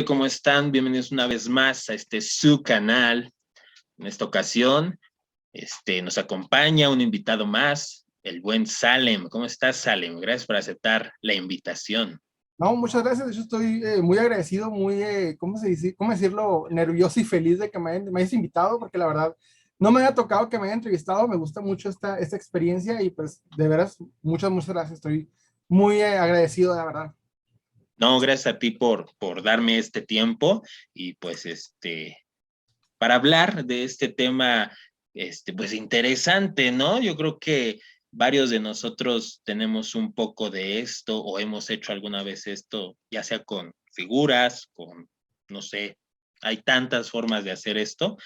gente? ¿Cómo están? Bienvenidos una vez más a su canal. En esta ocasión, nos acompaña un invitado más, el buen Salem. ¿Cómo estás, Salem? Gracias por aceptar la invitación. No, muchas gracias. De hecho, estoy muy agradecido, muy, ¿cómo se dice? ¿Cómo decirlo? Nervioso y feliz de que me hayas invitado, porque la verdad no me había tocado que me haya entrevistado. Me gusta mucho esta experiencia y pues de veras, muchas gracias. Estoy muy agradecido, la verdad. No, gracias a ti por darme este tiempo y pues para hablar de este tema, pues interesante, ¿no? Yo creo que varios de nosotros tenemos un poco de esto o hemos hecho alguna vez esto, ya sea con figuras, no sé, hay tantas formas de hacer esto,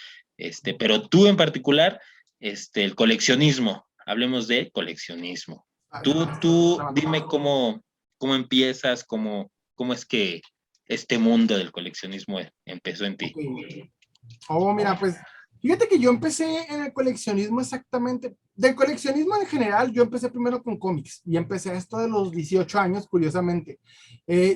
pero tú en particular, el coleccionismo, hablemos de coleccionismo. Tú dime cómo empiezas, cómo es que este mundo del coleccionismo empezó en ti. Ok. Oh, mira, pues fíjate que yo empecé en el coleccionismo exactamente, del coleccionismo en general, yo empecé primero con cómics y empecé esto de los 18 años, curiosamente.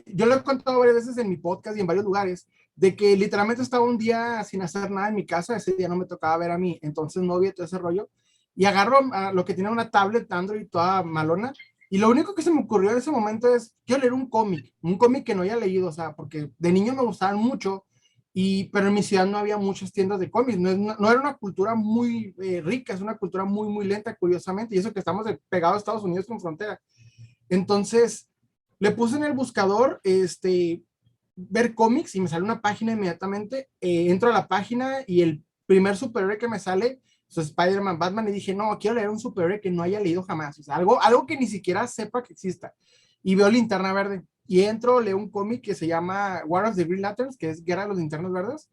Yo lo he contado varias veces en mi podcast y en varios lugares, de que literalmente estaba un día sin hacer nada en mi casa, ese día no me tocaba ver a mí, entonces no vi todo ese rollo, y agarro a lo que tenía una tablet Android toda malona, y lo único que se me ocurrió en ese momento es, quiero leer un cómic que no haya leído, o sea, porque de niño me gustaban mucho, pero en mi ciudad no había muchas tiendas de cómics, no era una cultura muy rica, es una cultura muy, muy lenta, curiosamente, y eso que estamos pegados a Estados Unidos con frontera. Entonces, le puse en el buscador, ver cómics y me sale una página inmediatamente, entro a la página y el primer superhéroe que me sale es Spider-Man, Batman, y dije, no, quiero leer un superhéroe que no haya leído jamás, o sea, algo que ni siquiera sepa que exista. Y veo Linterna Verde y entro, leo un cómic que se llama War of the Green Lanterns, que es Guerra de los Linternas Verdes,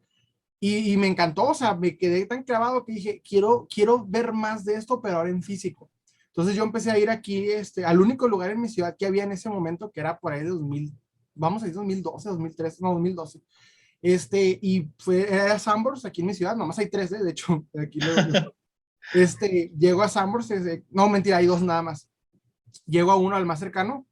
y me encantó, o sea, me quedé tan clavado que dije, quiero ver más de esto, pero ahora en físico. Entonces yo empecé a ir aquí, al único lugar en mi ciudad que había en ese momento, que era por ahí de 2000, vamos a decir 2012, 2013, no, 2012. Era Sanborns aquí en mi ciudad, nomás hay tres, de hecho, aquí llego a Sanborns, no, mentira, hay dos nada más. Llego a uno al más cercano,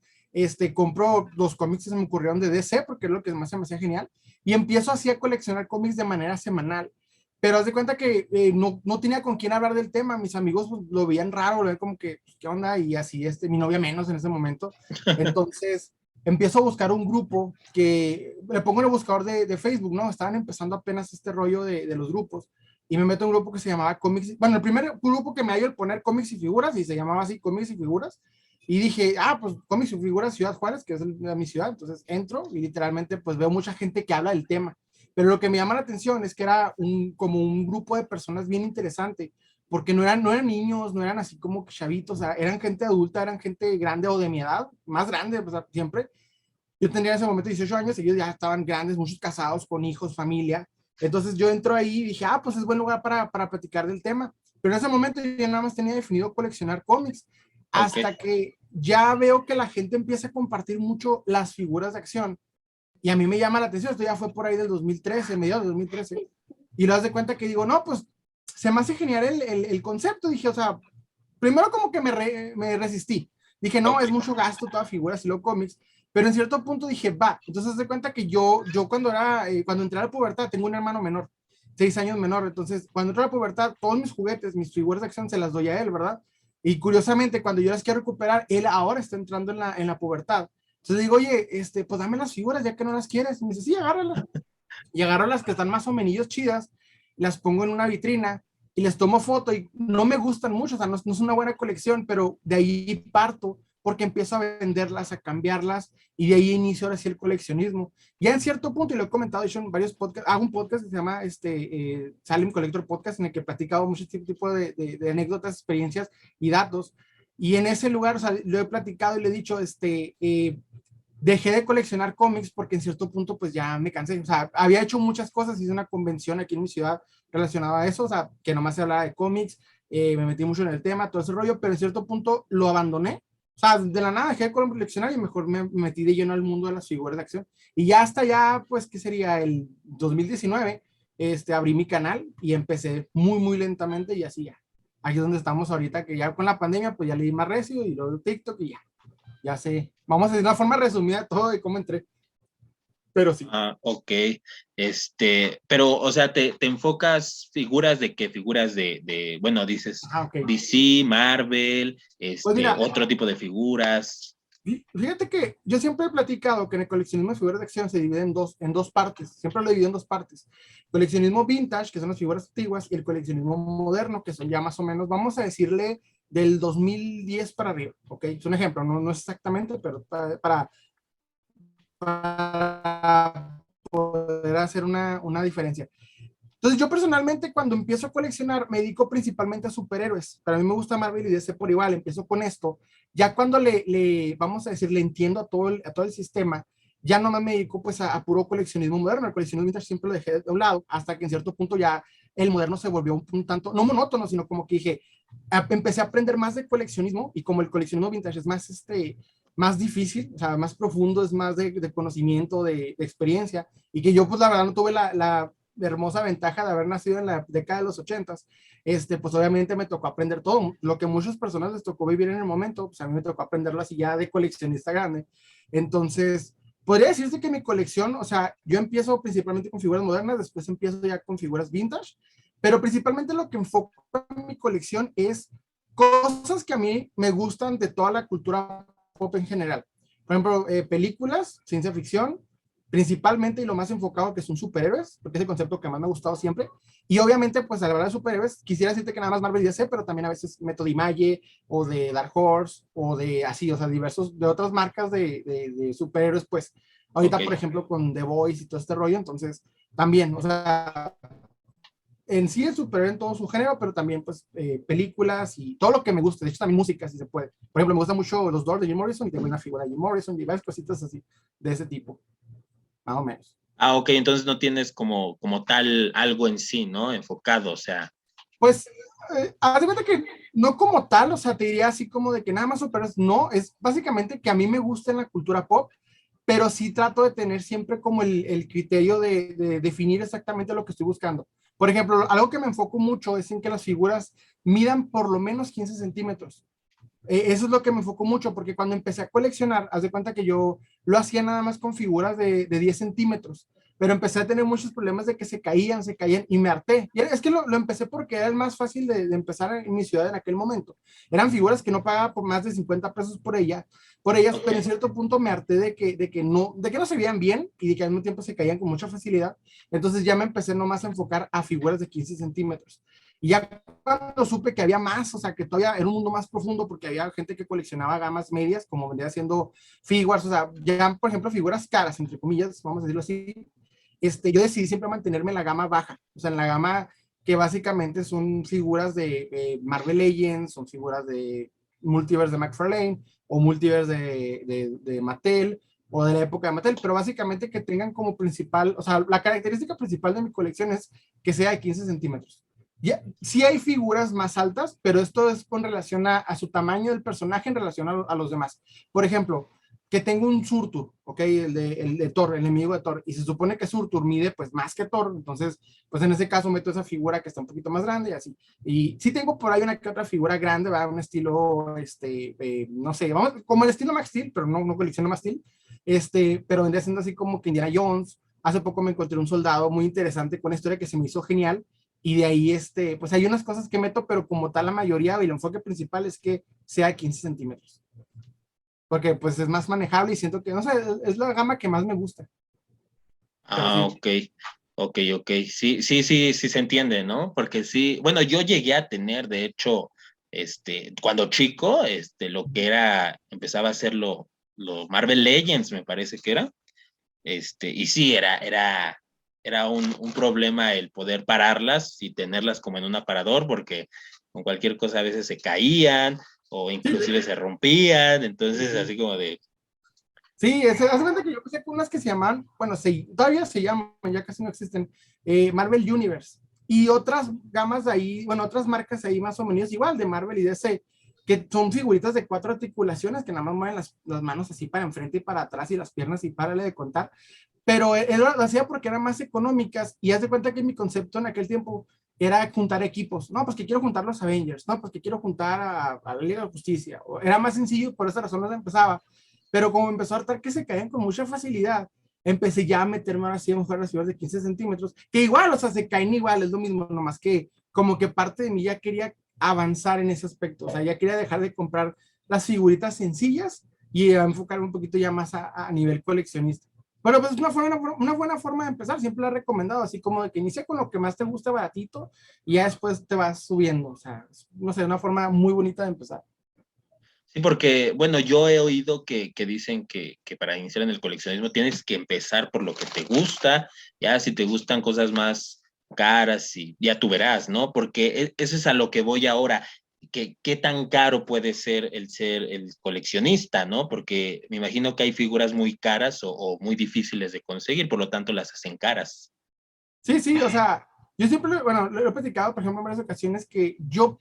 compro los cómics que se me ocurrieron de DC, porque es lo que más se me hacía genial, y empiezo así a coleccionar cómics de manera semanal, pero haz de cuenta que no tenía con quién hablar del tema, mis amigos pues, lo veían raro, lo veían como que, pues, ¿qué onda? Y así, mi novia menos en ese momento, entonces empiezo a buscar un grupo que le pongo en el buscador de Facebook, ¿no? Estaban empezando apenas este rollo de los grupos, y me meto en un grupo que se llamaba Cómics, bueno, el primer grupo que me dio el poner cómics y figuras, y se llamaba así, Cómics y Figuras, y dije, pues cómics y figuras Ciudad Juárez, que es mi ciudad, entonces entro y literalmente pues veo mucha gente que habla del tema, pero lo que me llama la atención es que era como un grupo de personas bien interesante, porque no eran niños, no eran así como chavitos, o sea, eran gente adulta, eran gente grande o de mi edad, más grande, pues, siempre. Yo tendría en ese momento 18 años, ellos ya estaban grandes, muchos casados, con hijos, familia. Entonces yo entro ahí y dije, pues es buen lugar para platicar del tema. Pero en ese momento yo nada más tenía definido coleccionar cómics, Ok. hasta que ya veo que la gente empieza a compartir mucho las figuras de acción. Y a mí me llama la atención, esto ya fue por ahí del 2013, mediados del 2013. Y lo das de cuenta que digo, no, pues se me hace genial el concepto. Dije, o sea, primero como que me resistí. Dije, no, Ok. es mucho gasto, toda figuras y luego cómics. Pero en cierto punto dije, va. Entonces de cuenta que yo cuando entré a la pubertad, tengo un hermano menor, 6 años menor. Entonces, cuando entré a la pubertad, todos mis juguetes, mis figuras de acción se las doy a él, ¿verdad? Y curiosamente, cuando yo las quiero recuperar, él ahora está entrando en la pubertad. Entonces digo, oye, pues dame las figuras ya que no las quieres. Y me dice, sí, agárralas. Y agarro las que están más o menos chidas, las pongo en una vitrina y les tomo foto y no me gustan mucho, o sea, no es una buena colección, pero de ahí parto porque empiezo a venderlas, a cambiarlas y de ahí inicio ahora sí el coleccionismo. Ya en cierto punto, y lo he comentado, he hecho en varios podcasts, hago un podcast que se llama Salem Collector Podcast, en el que he platicado mucho tipo de anécdotas, experiencias y datos. Y en ese lugar, o sea, lo he platicado y le he dicho, dejé de coleccionar cómics porque en cierto punto pues ya me cansé, o sea, había hecho muchas cosas, hice una convención aquí en mi ciudad relacionada a eso, o sea, que nomás se hablaba de cómics, me metí mucho en el tema, todo ese rollo, pero en cierto punto lo abandoné, o sea, de la nada dejé de coleccionar y mejor me metí de lleno al mundo de las figuras de acción, y ya hasta ya, pues, ¿qué sería? El 2019, abrí mi canal y empecé muy, muy lentamente y así ya. Aquí es donde estamos ahorita, que ya con la pandemia, pues ya le di más recio y luego TikTok y ya sé. Vamos a decir una forma resumida de todo de cómo entré. pero sí. Ah, ok. Pero, o sea, te enfocas figuras de qué, figuras bueno, dices Ah, ok. DC, Marvel, Pues mira, otro tipo de figuras. fíjate que yo siempre he platicado que en el coleccionismo de figuras de acción se divide en dos partes, siempre lo divido en dos partes. Coleccionismo vintage, que son las figuras antiguas, y el coleccionismo moderno, que son ya más o menos, vamos a decirle, del 2010 para arriba, ¿ok? Es un ejemplo, no es exactamente, pero para poder hacer una diferencia. Entonces, yo personalmente, cuando empiezo a coleccionar, me dedico principalmente a superhéroes. Para mí me gusta Marvel y DC por igual. Empiezo con esto. Ya cuando vamos a decir, le entiendo a todo el sistema, ya no me dedico pues a puro coleccionismo moderno. El coleccionismo vintage siempre lo dejé de un lado, hasta que en cierto punto ya el moderno se volvió un tanto, no monótono, sino como que dije, empecé a aprender más de coleccionismo, y como el coleccionismo vintage es más, más difícil, o sea, más profundo, es más de conocimiento, de experiencia, y que yo pues la verdad no tuve la hermosa ventaja de haber nacido en la década de los 80s, pues obviamente me tocó aprender todo. Lo que muchas personas les tocó vivir en el momento, pues a mí me tocó aprenderlo así ya de coleccionista grande. Entonces, podría decirse que mi colección, o sea, yo empiezo principalmente con figuras modernas, después empiezo ya con figuras vintage, pero principalmente lo que enfoco en mi colección es cosas que a mí me gustan de toda la cultura pop en general. Por ejemplo, películas, ciencia ficción, principalmente y lo más enfocado que son superhéroes, porque es el concepto que más me ha gustado siempre. Y obviamente, pues a la verdad de superhéroes, quisiera decirte que nada más Marvel y DC, pero también a veces meto de Image o de Dark Horse o de así, o sea, diversos, de otras marcas de superhéroes, pues Ok. ahorita, por ejemplo, con The Boys y todo este rollo, entonces también, o sea, en sí el superhéroe en todo su género, pero también pues películas y todo lo que me gusta, de hecho también música, si se puede. Por ejemplo, me gustan mucho los Doors de Jim Morrison y tengo una figura de Jim Morrison y varias cositas así, de ese tipo, más o menos. Ah, ok, entonces no tienes como tal algo en sí, ¿no? Enfocado, o sea. Pues, haz de cuenta que no como tal, o sea, te diría así como de que nada más superas, no, es básicamente que a mí me gusta en la cultura pop, pero sí trato de tener siempre como el criterio de definir exactamente lo que estoy buscando. Por ejemplo, algo que me enfoco mucho es en que las figuras midan por lo menos 15 centímetros. Eso es lo que me enfocó mucho, porque cuando empecé a coleccionar, haz de cuenta que yo lo hacía nada más con figuras de 10 centímetros, pero empecé a tener muchos problemas de que se caían y me harté. Y es que lo empecé porque era el más fácil de empezar en mi ciudad en aquel momento. Eran figuras que no pagaba por más de 50 pesos por ellas, Ok. pero en cierto punto me harté de que no se veían bien y de que al mismo tiempo se caían con mucha facilidad. Entonces ya me empecé nomás a enfocar a figuras de 15 centímetros. Y ya cuando supe que había más, o sea, que todavía era un mundo más profundo porque había gente que coleccionaba gamas medias, como vendría siendo figuras, o sea, ya, por ejemplo, figuras caras, entre comillas, vamos a decirlo así, yo decidí siempre mantenerme en la gama baja, o sea, en la gama que básicamente son figuras de Marvel Legends, son figuras de Multiverse de McFarlane o Multiverse de Mattel o de la época de Mattel, pero básicamente que tengan como principal, o sea, la característica principal de mi colección es que sea de 15 centímetros. Ya, sí hay figuras más altas, pero esto es con relación a su tamaño del personaje en relación a los demás. Por ejemplo, que tengo un Surtur, ¿ok? El de Thor, el enemigo de Thor, y se supone que Surtur mide pues más que Thor, entonces pues en ese caso meto esa figura que está un poquito más grande y así. Y sí tengo por ahí una que otra figura grande, ¿va? Un estilo, no sé, vamos, como el estilo Max Steel, pero no colecciono Max Steel, pero vendría siendo así como que Indiana Jones. Hace poco me encontré un soldado muy interesante con una historia que se me hizo genial, y de ahí, pues hay unas cosas que meto, pero como tal la mayoría y el enfoque principal es que sea de 15 centímetros. Porque pues es más manejable y siento que, no sé, es la gama que más me gusta. Pero Ah, sí. ok. Ok, ok. Sí, sí, sí, sí se entiende, ¿no? Porque sí, bueno, yo llegué a tener, de hecho, cuando chico, lo que era, empezaba a hacer lo Marvel Legends, me parece que era. Y sí, era un problema el poder pararlas y tenerlas como en un aparador, porque con cualquier cosa a veces se caían o inclusive se rompían, entonces así como de, Sí, hace cuenta que yo empecé con unas que se llaman, bueno, todavía se llaman, ya casi no existen, Marvel Universe. Y otras gamas de ahí, bueno, otras marcas ahí más o menos igual, de Marvel y DC, que son figuritas de 4 articulaciones que nada más mueven las manos así para enfrente y para atrás y las piernas y párale de contar. Pero él lo hacía porque eran más económicas, y haz de cuenta que mi concepto en aquel tiempo era juntar equipos. No, pues que quiero juntar los Avengers, no, pues que quiero juntar a la Liga de Justicia. Era más sencillo, por esa razón no se empezaba. Pero como empezó a hartar que se caían con mucha facilidad, empecé ya a meterme ahora sí a buscar las figuras de 15 centímetros, que igual, o sea, se caen igual, es lo mismo, nomás que como que parte de mí ya quería avanzar en ese aspecto, o sea, ya quería dejar de comprar las figuritas sencillas y enfocarme un poquito ya más a nivel coleccionista. Pero pues es una buena forma de empezar, siempre la he recomendado, así como de que inicia con lo que más te guste baratito y ya después te vas subiendo, o sea, no sé, una forma muy bonita de empezar. Sí, porque, bueno, yo he oído que dicen que para iniciar en el coleccionismo tienes que empezar por lo que te gusta, ya si te gustan cosas más caras, y ya tú verás, ¿no? Porque eso es a lo que voy ahora, que qué tan caro puede ser el coleccionista, ¿no? Porque me imagino que hay figuras muy caras o muy difíciles de conseguir, por lo tanto las hacen caras. Sí, sí, o sea, yo siempre, bueno, lo he platicado, por ejemplo, en varias ocasiones que yo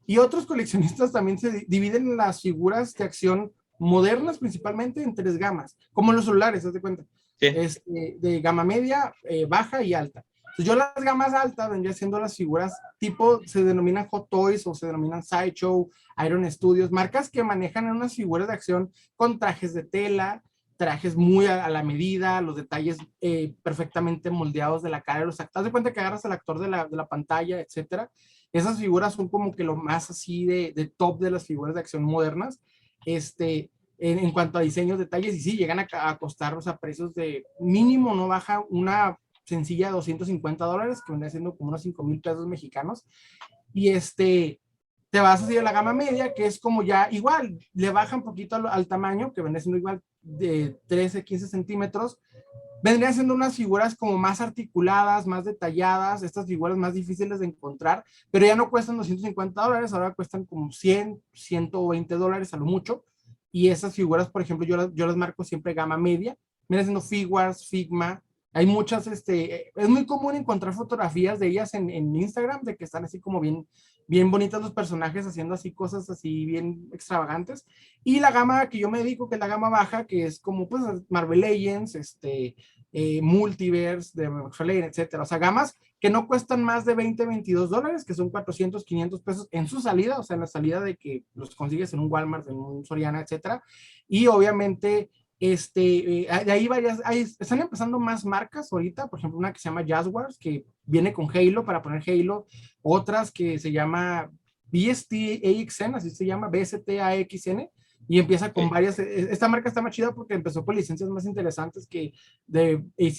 y otros coleccionistas también se dividen las figuras de acción modernas principalmente en tres gamas, como los celulares, haz de cuenta, Sí, es de gama media, baja y alta. Entonces, yo las gamas altas vendría siendo las figuras tipo, se denominan Hot Toys o se denominan Sideshow, Iron Studios, marcas que manejan unas figuras de acción con trajes de tela, trajes muy a la medida, los detalles perfectamente moldeados de la cara de los actores. De cuenta que agarras al actor de la pantalla, etcétera. Esas figuras son como que lo más así de top de las figuras de acción modernas. En cuanto a diseños, detalles, y sí, llegan a costarnos a precios de mínimo, no baja una sencilla de $250, que viene siendo como unos 5,000 pesos mexicanos. Y te vas así de la gama media, que es como ya igual, le baja un poquito al tamaño, que viene siendo igual de 13, 15 centímetros. Vendrían siendo unas figuras como más articuladas, más detalladas, estas figuras más difíciles de encontrar, pero ya no cuestan $250, ahora cuestan como 100, $120 a lo mucho. Y esas figuras, por ejemplo, yo las marco siempre gama media, vienen siendo Figuarts, Figma. Hay muchas, es muy común encontrar fotografías de ellas en Instagram, de que están así como bien bonitas los personajes haciendo así cosas así bien extravagantes. Y la gama que yo me dedico, que es la gama baja, que es como pues Marvel Legends, Multiverse, de McFarlane, etcétera. O sea, gamas que no cuestan más de $22, que son 400, 500 pesos en su salida, o sea, en la salida de que los consigues en un Walmart, en un Soriana, etcétera. Y obviamente de ahí están empezando más marcas ahorita, por ejemplo, una que se llama Jaguars, que viene con Halo para poner Halo, otras que se llama BST-AXN, así se llama, BST-AXN, y empieza con ok. varias, esta marca está más chida porque empezó con licencias más interesantes que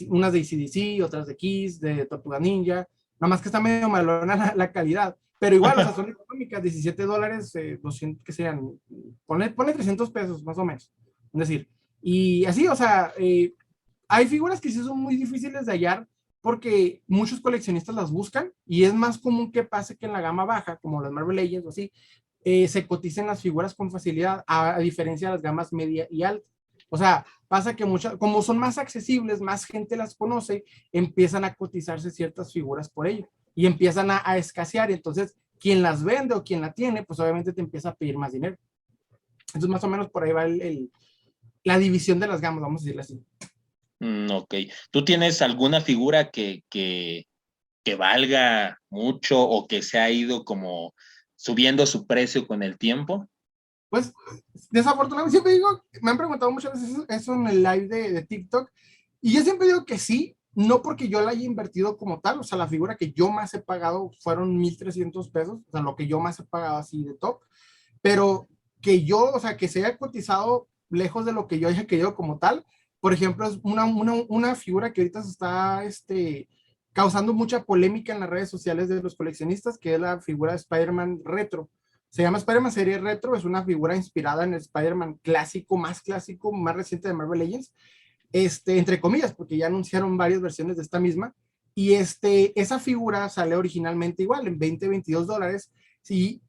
unas de AC/DC, otras de Kiss, de Tortuga Ninja, nada más que está medio malona la calidad, pero igual, o sea, son económicas, $17, 200, que sean, ponle $300 más o menos, es decir, y así, o sea, hay figuras que sí son muy difíciles de hallar porque muchos coleccionistas las buscan y es más común que pase que en la gama baja, como las Marvel Legends o así, se coticen las figuras con facilidad, a diferencia de las gamas media y alta. O sea, pasa que muchas, como son más accesibles, más gente las conoce, empiezan a cotizarse ciertas figuras por ello y empiezan a escasear. Y entonces, quien las vende o quien la tiene, pues obviamente te empieza a pedir más dinero. Entonces, más o menos por ahí va la división de las gamas, vamos a decirlo así. Ok. ¿Tú tienes alguna figura que valga mucho o que se ha ido como subiendo su precio con el tiempo? Pues, desafortunadamente, siempre digo, me han preguntado muchas veces eso en el live de TikTok, y yo siempre digo que sí, no porque yo la haya invertido como tal, o sea, la figura que yo más he pagado fueron 1,300 pesos, o sea, lo que yo más he pagado así de top, pero que yo, o sea, que se haya cotizado lejos de lo que yo haya querido como tal. Por ejemplo, es una figura que ahorita se está causando mucha polémica en las redes sociales de los coleccionistas, que es la figura de Spider-Man retro. Se llama Spider-Man serie retro, es una figura inspirada en el Spider-Man clásico, más reciente de Marvel Legends, entre comillas, porque ya anunciaron varias versiones de esta misma. Y esa figura sale originalmente igual, en $22. Sí,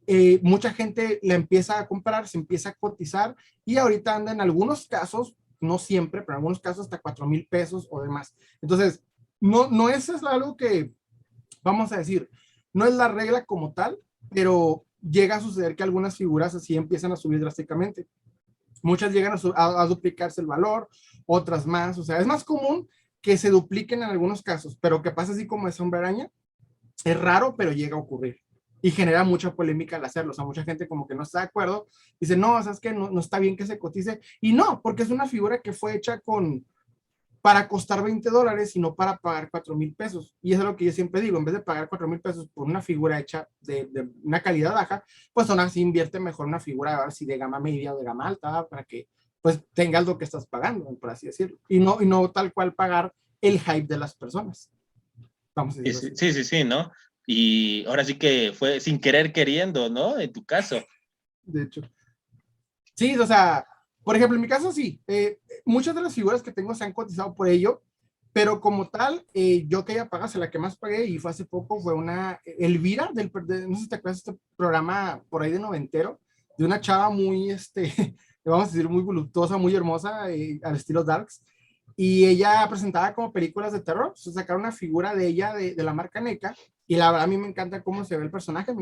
mucha gente la empieza a comprar, se empieza a cotizar y ahorita anda en algunos casos, no siempre, pero en algunos casos hasta 4,000 pesos o demás. Entonces, no es algo que, vamos a decir, no es la regla como tal, pero llega a suceder que algunas figuras así empiezan a subir drásticamente. Muchas llegan a duplicarse el valor, otras más, o sea, es más común que se dupliquen en algunos casos, pero que pasa así como de sombra araña, es raro, pero llega a ocurrir. Y genera mucha polémica al hacerlo. O sea, mucha gente como que no está de acuerdo. Dice, no, o sea, es que no está bien que se cotice. Y no, porque es una figura que fue hecha con para costar $20 y no para pagar 4,000 pesos. Y eso es lo que yo siempre digo, en vez de pagar 4,000 pesos por una figura hecha de una calidad baja, pues aún así invierte mejor una figura, a ver si de gama media o de gama alta, ¿verdad? Para que pues tengas lo que estás pagando, por así decirlo. Y no tal cual pagar el hype de las personas. Vamos a Sí, decirlo sí, así. sí, sí, sí, ¿no? Y ahora sí que fue sin querer queriendo, ¿no? En tu caso. De hecho. Sí, o sea, por ejemplo, en mi caso sí, muchas de las figuras que tengo se han cotizado por ello, pero como tal, yo que haya pagado, la que más pagué y fue hace poco, fue una Elvira, no sé si te acuerdas de este programa por ahí de noventero, de una chava muy, vamos a decir, muy voluptuosa, muy hermosa, al estilo Darks, y ella presentaba como películas de terror, o sea, sacaron una figura de ella, de la marca NECA, y la verdad a mí me encanta cómo se ve el personaje,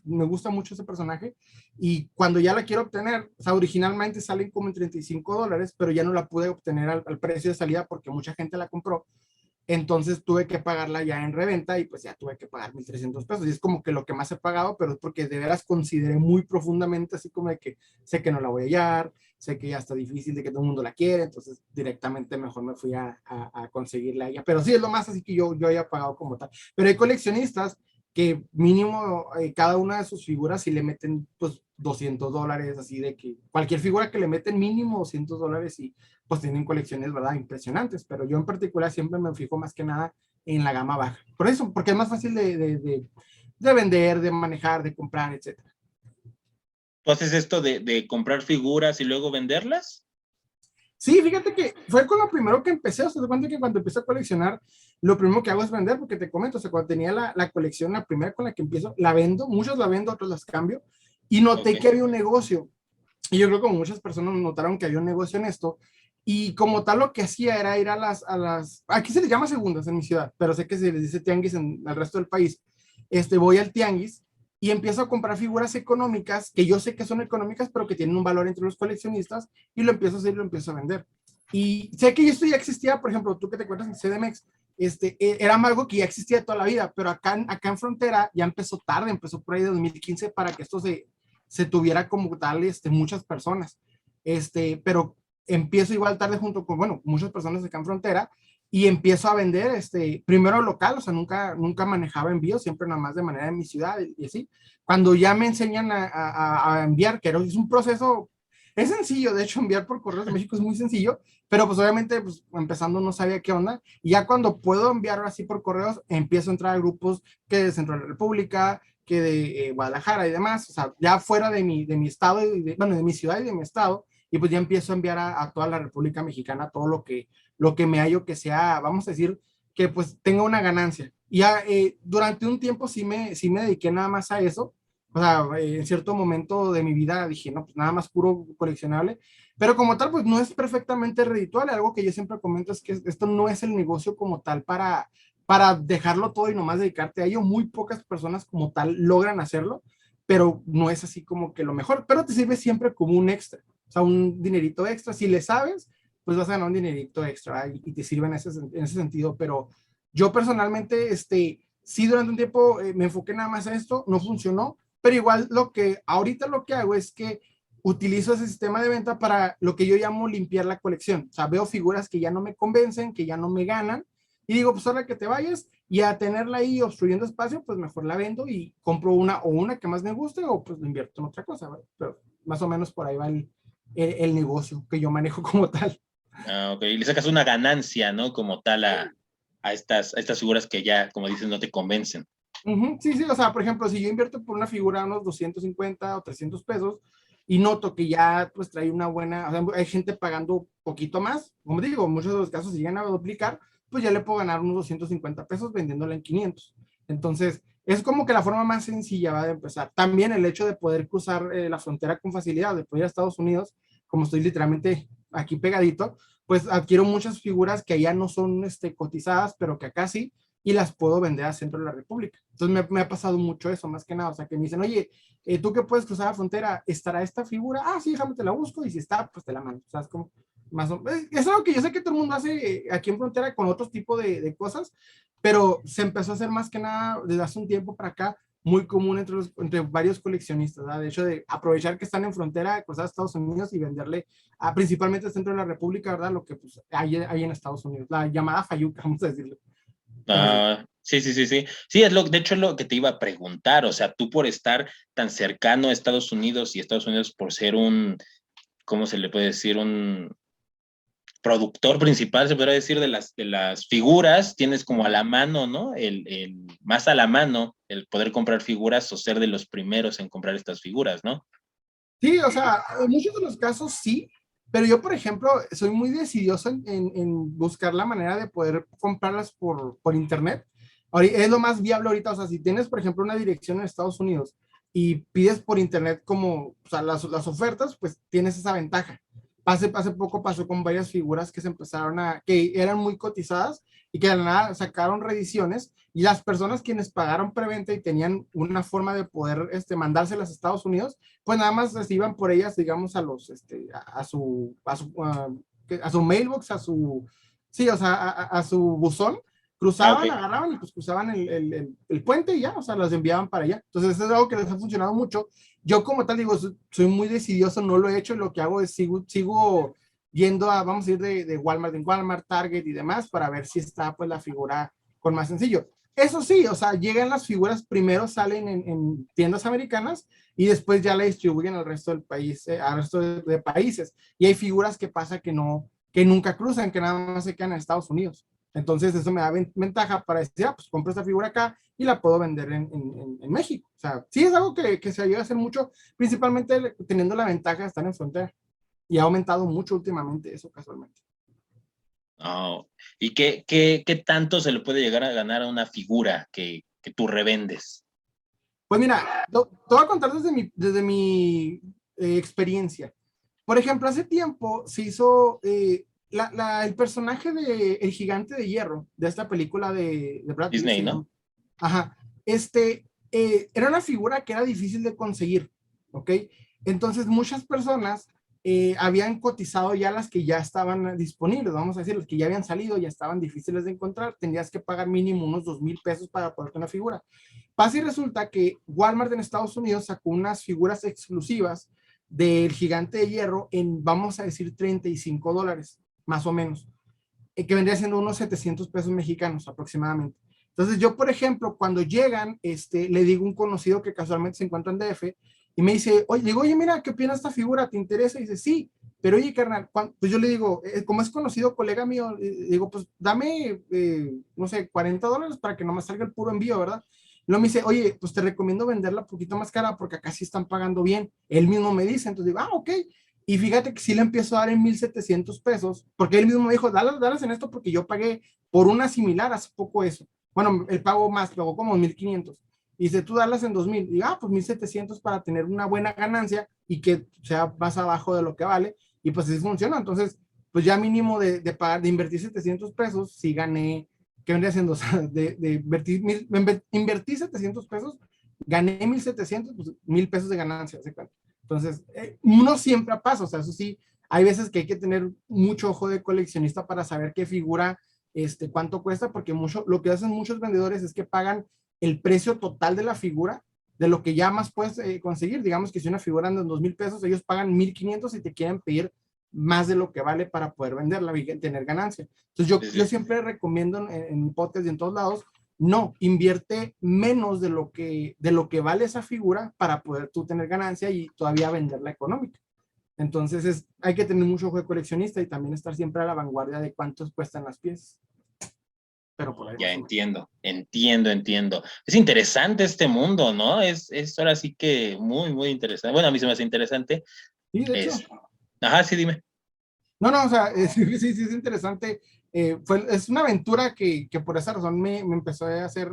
me gusta mucho ese personaje, y cuando ya la quiero obtener, o sea, originalmente salen como en $35, pero ya no la pude obtener al precio de salida porque mucha gente la compró. Entonces tuve que pagarla ya en reventa y pues ya tuve que pagar 1,300 pesos. Y es como que lo que más he pagado, pero es porque de veras consideré muy profundamente, así como de que sé que no la voy a hallar, sé que ya está difícil de que todo el mundo la quiere, entonces directamente mejor me fui a conseguirla a ella. Pero sí es lo más así que yo haya pagado como tal. Pero hay coleccionistas que mínimo cada una de sus figuras si le meten pues $200, así de que cualquier figura que le meten mínimo $200 y pues tienen colecciones, ¿verdad? Impresionantes, pero yo en particular siempre me fijo más que nada en la gama baja. Por eso, porque es más fácil de vender, de manejar, de comprar, etcétera. ¿Tú haces esto de comprar figuras y luego venderlas? Sí, fíjate que fue con lo primero que empecé, o sea, te cuento que cuando empecé a coleccionar, lo primero que hago es vender, porque te comento, o sea, cuando tenía la colección, la primera con la que empiezo, la vendo, muchos la vendo, otros las cambio, y noté Ok. que había un negocio, y yo creo que como muchas personas notaron que había un negocio en esto, y como tal lo que hacía era ir aquí se les llama segundas en mi ciudad, pero sé que se les dice tianguis en el resto del país, voy al tianguis, y empiezo a comprar figuras económicas, que yo sé que son económicas, pero que tienen un valor entre los coleccionistas, y lo empiezo a hacer y lo empiezo a vender. Y sé que esto ya existía, por ejemplo, tú que te encuentras en CDMX, era algo que ya existía toda la vida, pero acá en Frontera ya empezó tarde, empezó por ahí de 2015 para que esto se tuviera como tal muchas personas. Pero empiezo igual tarde junto con, bueno, muchas personas acá en Frontera y empiezo a vender, primero local, o sea, nunca manejaba envíos, siempre nada más de manera en mi ciudad y así. Cuando ya me enseñan a enviar, que es un proceso, es sencillo, de hecho, enviar por correos de México es muy sencillo, pero pues obviamente, pues empezando no sabía qué onda, y ya cuando puedo enviar así por correos, empiezo a entrar a grupos que de Centro de la República, que de Guadalajara y demás, o sea, ya fuera de mi estado, bueno, de mi ciudad y de mi estado, y pues ya empiezo a enviar a toda la República Mexicana todo lo que me hallo que sea, vamos a decir, que pues tenga una ganancia. Y ya durante un tiempo sí me dediqué nada más a eso, o sea, en cierto momento de mi vida dije, no, pues nada más puro coleccionable, pero como tal, pues no es perfectamente redituable. Algo que yo siempre comento es que esto no es el negocio como tal para dejarlo todo y nomás dedicarte a ello. Muy pocas personas como tal logran hacerlo, pero no es así como que lo mejor, pero te sirve siempre como un extra, o sea, un dinerito extra. Si le sabes, pues vas a ganar un dinerito extra y te sirve en ese sentido, pero yo personalmente, sí durante un tiempo me enfoqué nada más a esto, no funcionó, pero igual ahorita lo que hago es que utilizo ese sistema de venta para lo que yo llamo limpiar la colección. O sea, veo figuras que ya no me convencen, que ya no me ganan, y digo, pues ahora que te vayas y a tenerla ahí obstruyendo espacio, pues mejor la vendo y compro una que más me guste o pues lo invierto en otra cosa, ¿verdad? Pero más o menos por ahí va el negocio que yo manejo como tal. Ah, ok. Y le sacas una ganancia, ¿no? Como tal a estas figuras que ya, como dices, no te convencen. Ujú, sí, sí, o sea, por ejemplo, si yo invierto por una figura unos 250 o 300 pesos y noto que ya pues trae una buena, o sea, hay gente pagando poquito más, como digo, muchos de los casos si llegan a duplicar, pues ya le puedo ganar unos 250 pesos vendiéndola en 500. Entonces, es como que la forma más sencilla va de empezar. También el hecho de poder cruzar la frontera con facilidad, de poder ir a Estados Unidos, como estoy literalmente aquí pegadito, pues adquiero muchas figuras que allá no son cotizadas, pero que acá sí, y las puedo vender a centro de la República. Entonces me ha pasado mucho eso, más que nada. O sea, que me dicen, oye, tú que puedes cruzar la frontera, ¿estará esta figura? Ah, sí, déjame te la busco, y si está, pues te la mando. O sea, es como es algo que yo sé que todo el mundo hace aquí en frontera con otros tipos de cosas, pero se empezó a hacer más que nada desde hace un tiempo para acá muy común entre varios coleccionistas, ¿verdad? De hecho, de aprovechar que están en frontera, cruzar a Estados Unidos y venderle principalmente al centro de la República, ¿verdad? Lo que pues, hay en Estados Unidos, la llamada fayuca, vamos a decirlo. Entonces, Sí, sí, sí, sí. Sí, de hecho es lo que te iba a preguntar. O sea, tú por estar tan cercano a Estados Unidos y Estados Unidos por ser ¿cómo se le puede decir? Un productor principal, se podría decir, de las figuras, tienes como a la mano, ¿no? Más a la mano el poder comprar figuras o ser de los primeros en comprar estas figuras, ¿no? sí, o sea, en muchos de los casos sí, pero yo, por ejemplo, soy muy decidioso en buscar la manera de poder comprarlas por internet. Es lo más viable ahorita, o sea, si tienes, por ejemplo, una dirección en Estados Unidos y pides por internet como, o sea, las ofertas, pues tienes esa ventaja. Hace poco pasó con varias figuras que se empezaron que eran muy cotizadas y que de la nada sacaron reediciones y las personas quienes pagaron preventa y tenían una forma de poder mandárselas a Estados Unidos, pues nada más iban por ellas, digamos, a su mailbox, sí, o sea, a su buzón, Ah, ok. cruzaban, agarraban y pues cruzaban el puente y ya, o sea, las enviaban para allá. Entonces, eso es algo que les ha funcionado mucho. Yo como tal digo, soy muy decidioso, no lo he hecho, y lo que hago es sigo yendo vamos a ir de Walmart en Walmart, Target y demás, para ver si está pues la figura con más sencillo. Eso sí, o sea, llegan las figuras, primero salen en tiendas americanas y después ya la distribuyen al resto del país, al resto de países. Y hay figuras que pasa que nunca cruzan, que nada más se quedan en Estados Unidos. Entonces eso me da ventaja para decir, pues compro esta figura acá y la puedo vender en México. O sea, sí es algo que se llega a hacer mucho, principalmente teniendo la ventaja de estar en frontera. Y ha aumentado mucho últimamente eso casualmente. Oh, ¿y qué tanto se le puede llegar a ganar a una figura que tú revendes? Pues mira, te voy a contar desde mi experiencia. Por ejemplo, hace tiempo se hizo el personaje de El Gigante de Hierro, de esta película de Brad Pitt, Disney, se ¿no? llama. Ajá. Era una figura que era difícil de conseguir, ¿ok? Entonces muchas personas habían cotizado ya las que ya estaban disponibles, vamos a decir, las que ya habían salido, ya estaban difíciles de encontrar, tendrías que pagar mínimo unos 2,000 pesos para poder tener una figura. Pasa y resulta que Walmart en Estados Unidos sacó unas figuras exclusivas del Gigante de Hierro en, vamos a decir, $35, más o menos, que vendría siendo unos 700 pesos mexicanos aproximadamente. Entonces yo, por ejemplo, cuando llegan, le digo a un conocido que casualmente se encuentra en DF y me dice, oye, digo, oye, mira, ¿qué opina esta figura? ¿Te interesa? Y dice, sí, pero oye, carnal, pues yo le digo, como es conocido colega mío, digo, pues dame, no sé, $40 para que no me salga el puro envío, ¿verdad? Luego me dice, oye, pues te recomiendo venderla un poquito más cara porque acá sí están pagando bien. Él mismo me dice, entonces digo, ok. Y fíjate que sí le empiezo a dar en 1,700 pesos, porque él mismo me dijo, dale en esto porque yo pagué por una similar hace poco eso. Bueno, el pago más, pagó como 1,500. Y dice, tú darlas en 2,000. Y pues 1,700 para tener una buena ganancia y que sea más abajo de lo que vale. Y pues así funciona. Entonces, pues ya mínimo de pagar, de invertir 700 pesos, sí gané, ¿qué vendría siendo? O sea, de invertí 700 pesos, gané 1,700, pues 1,000 pesos de ganancia, ¿se cuenta? Entonces, uno siempre pasa, o sea, eso sí, hay veces que hay que tener mucho ojo de coleccionista para saber qué figura, cuánto cuesta, porque lo que hacen muchos vendedores es que pagan el precio total de la figura, de lo que ya más puedes conseguir. Digamos que si una figura anda en 2,000 pesos, ellos pagan 1,500 y te quieren pedir más de lo que vale para poder venderla y tener ganancia. Entonces Sí, yo sí. siempre recomiendo en podcast y en todos lados, no, invierte menos de lo que vale esa figura para poder tú tener ganancia y todavía venderla económica. Entonces hay que tener mucho ojo de coleccionista y también estar siempre a la vanguardia de cuántos cuestan las piezas. Pero por Oh, ahí ya más o menos. entiendo, entiendo, entiendo. Es interesante este mundo, ¿no? Es ahora sí que muy, muy interesante. Bueno, a mí se me hace interesante. Sí, de hecho. Es, ajá, sí, dime. No, no, o sea, sí, sí, sí, es interesante. Es una aventura que por esa razón me empezó a hacer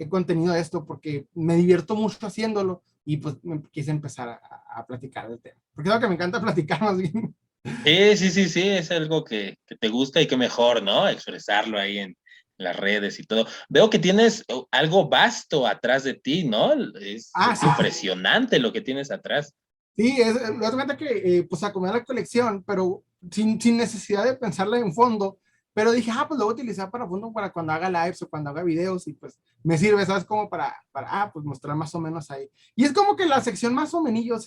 contenido de esto, porque me divierto mucho haciéndolo y pues me quise empezar a platicar del tema. Porque es algo que me encanta platicar más bien. Sí, sí, sí, sí, es algo que te gusta y que mejor, ¿no? Expresarlo ahí en las redes y todo. Veo que tienes algo vasto atrás de ti, ¿no? Es Sí, impresionante lo que tienes atrás. sí, me das cuenta que pues acomodar la colección, pero sin necesidad de pensarla en fondo, pero dije, pues lo voy a utilizar para fondo para cuando haga lives o cuando haga videos y pues me sirve, ¿sabes? Como pues mostrar más o menos ahí. Y es como que la sección más o menos,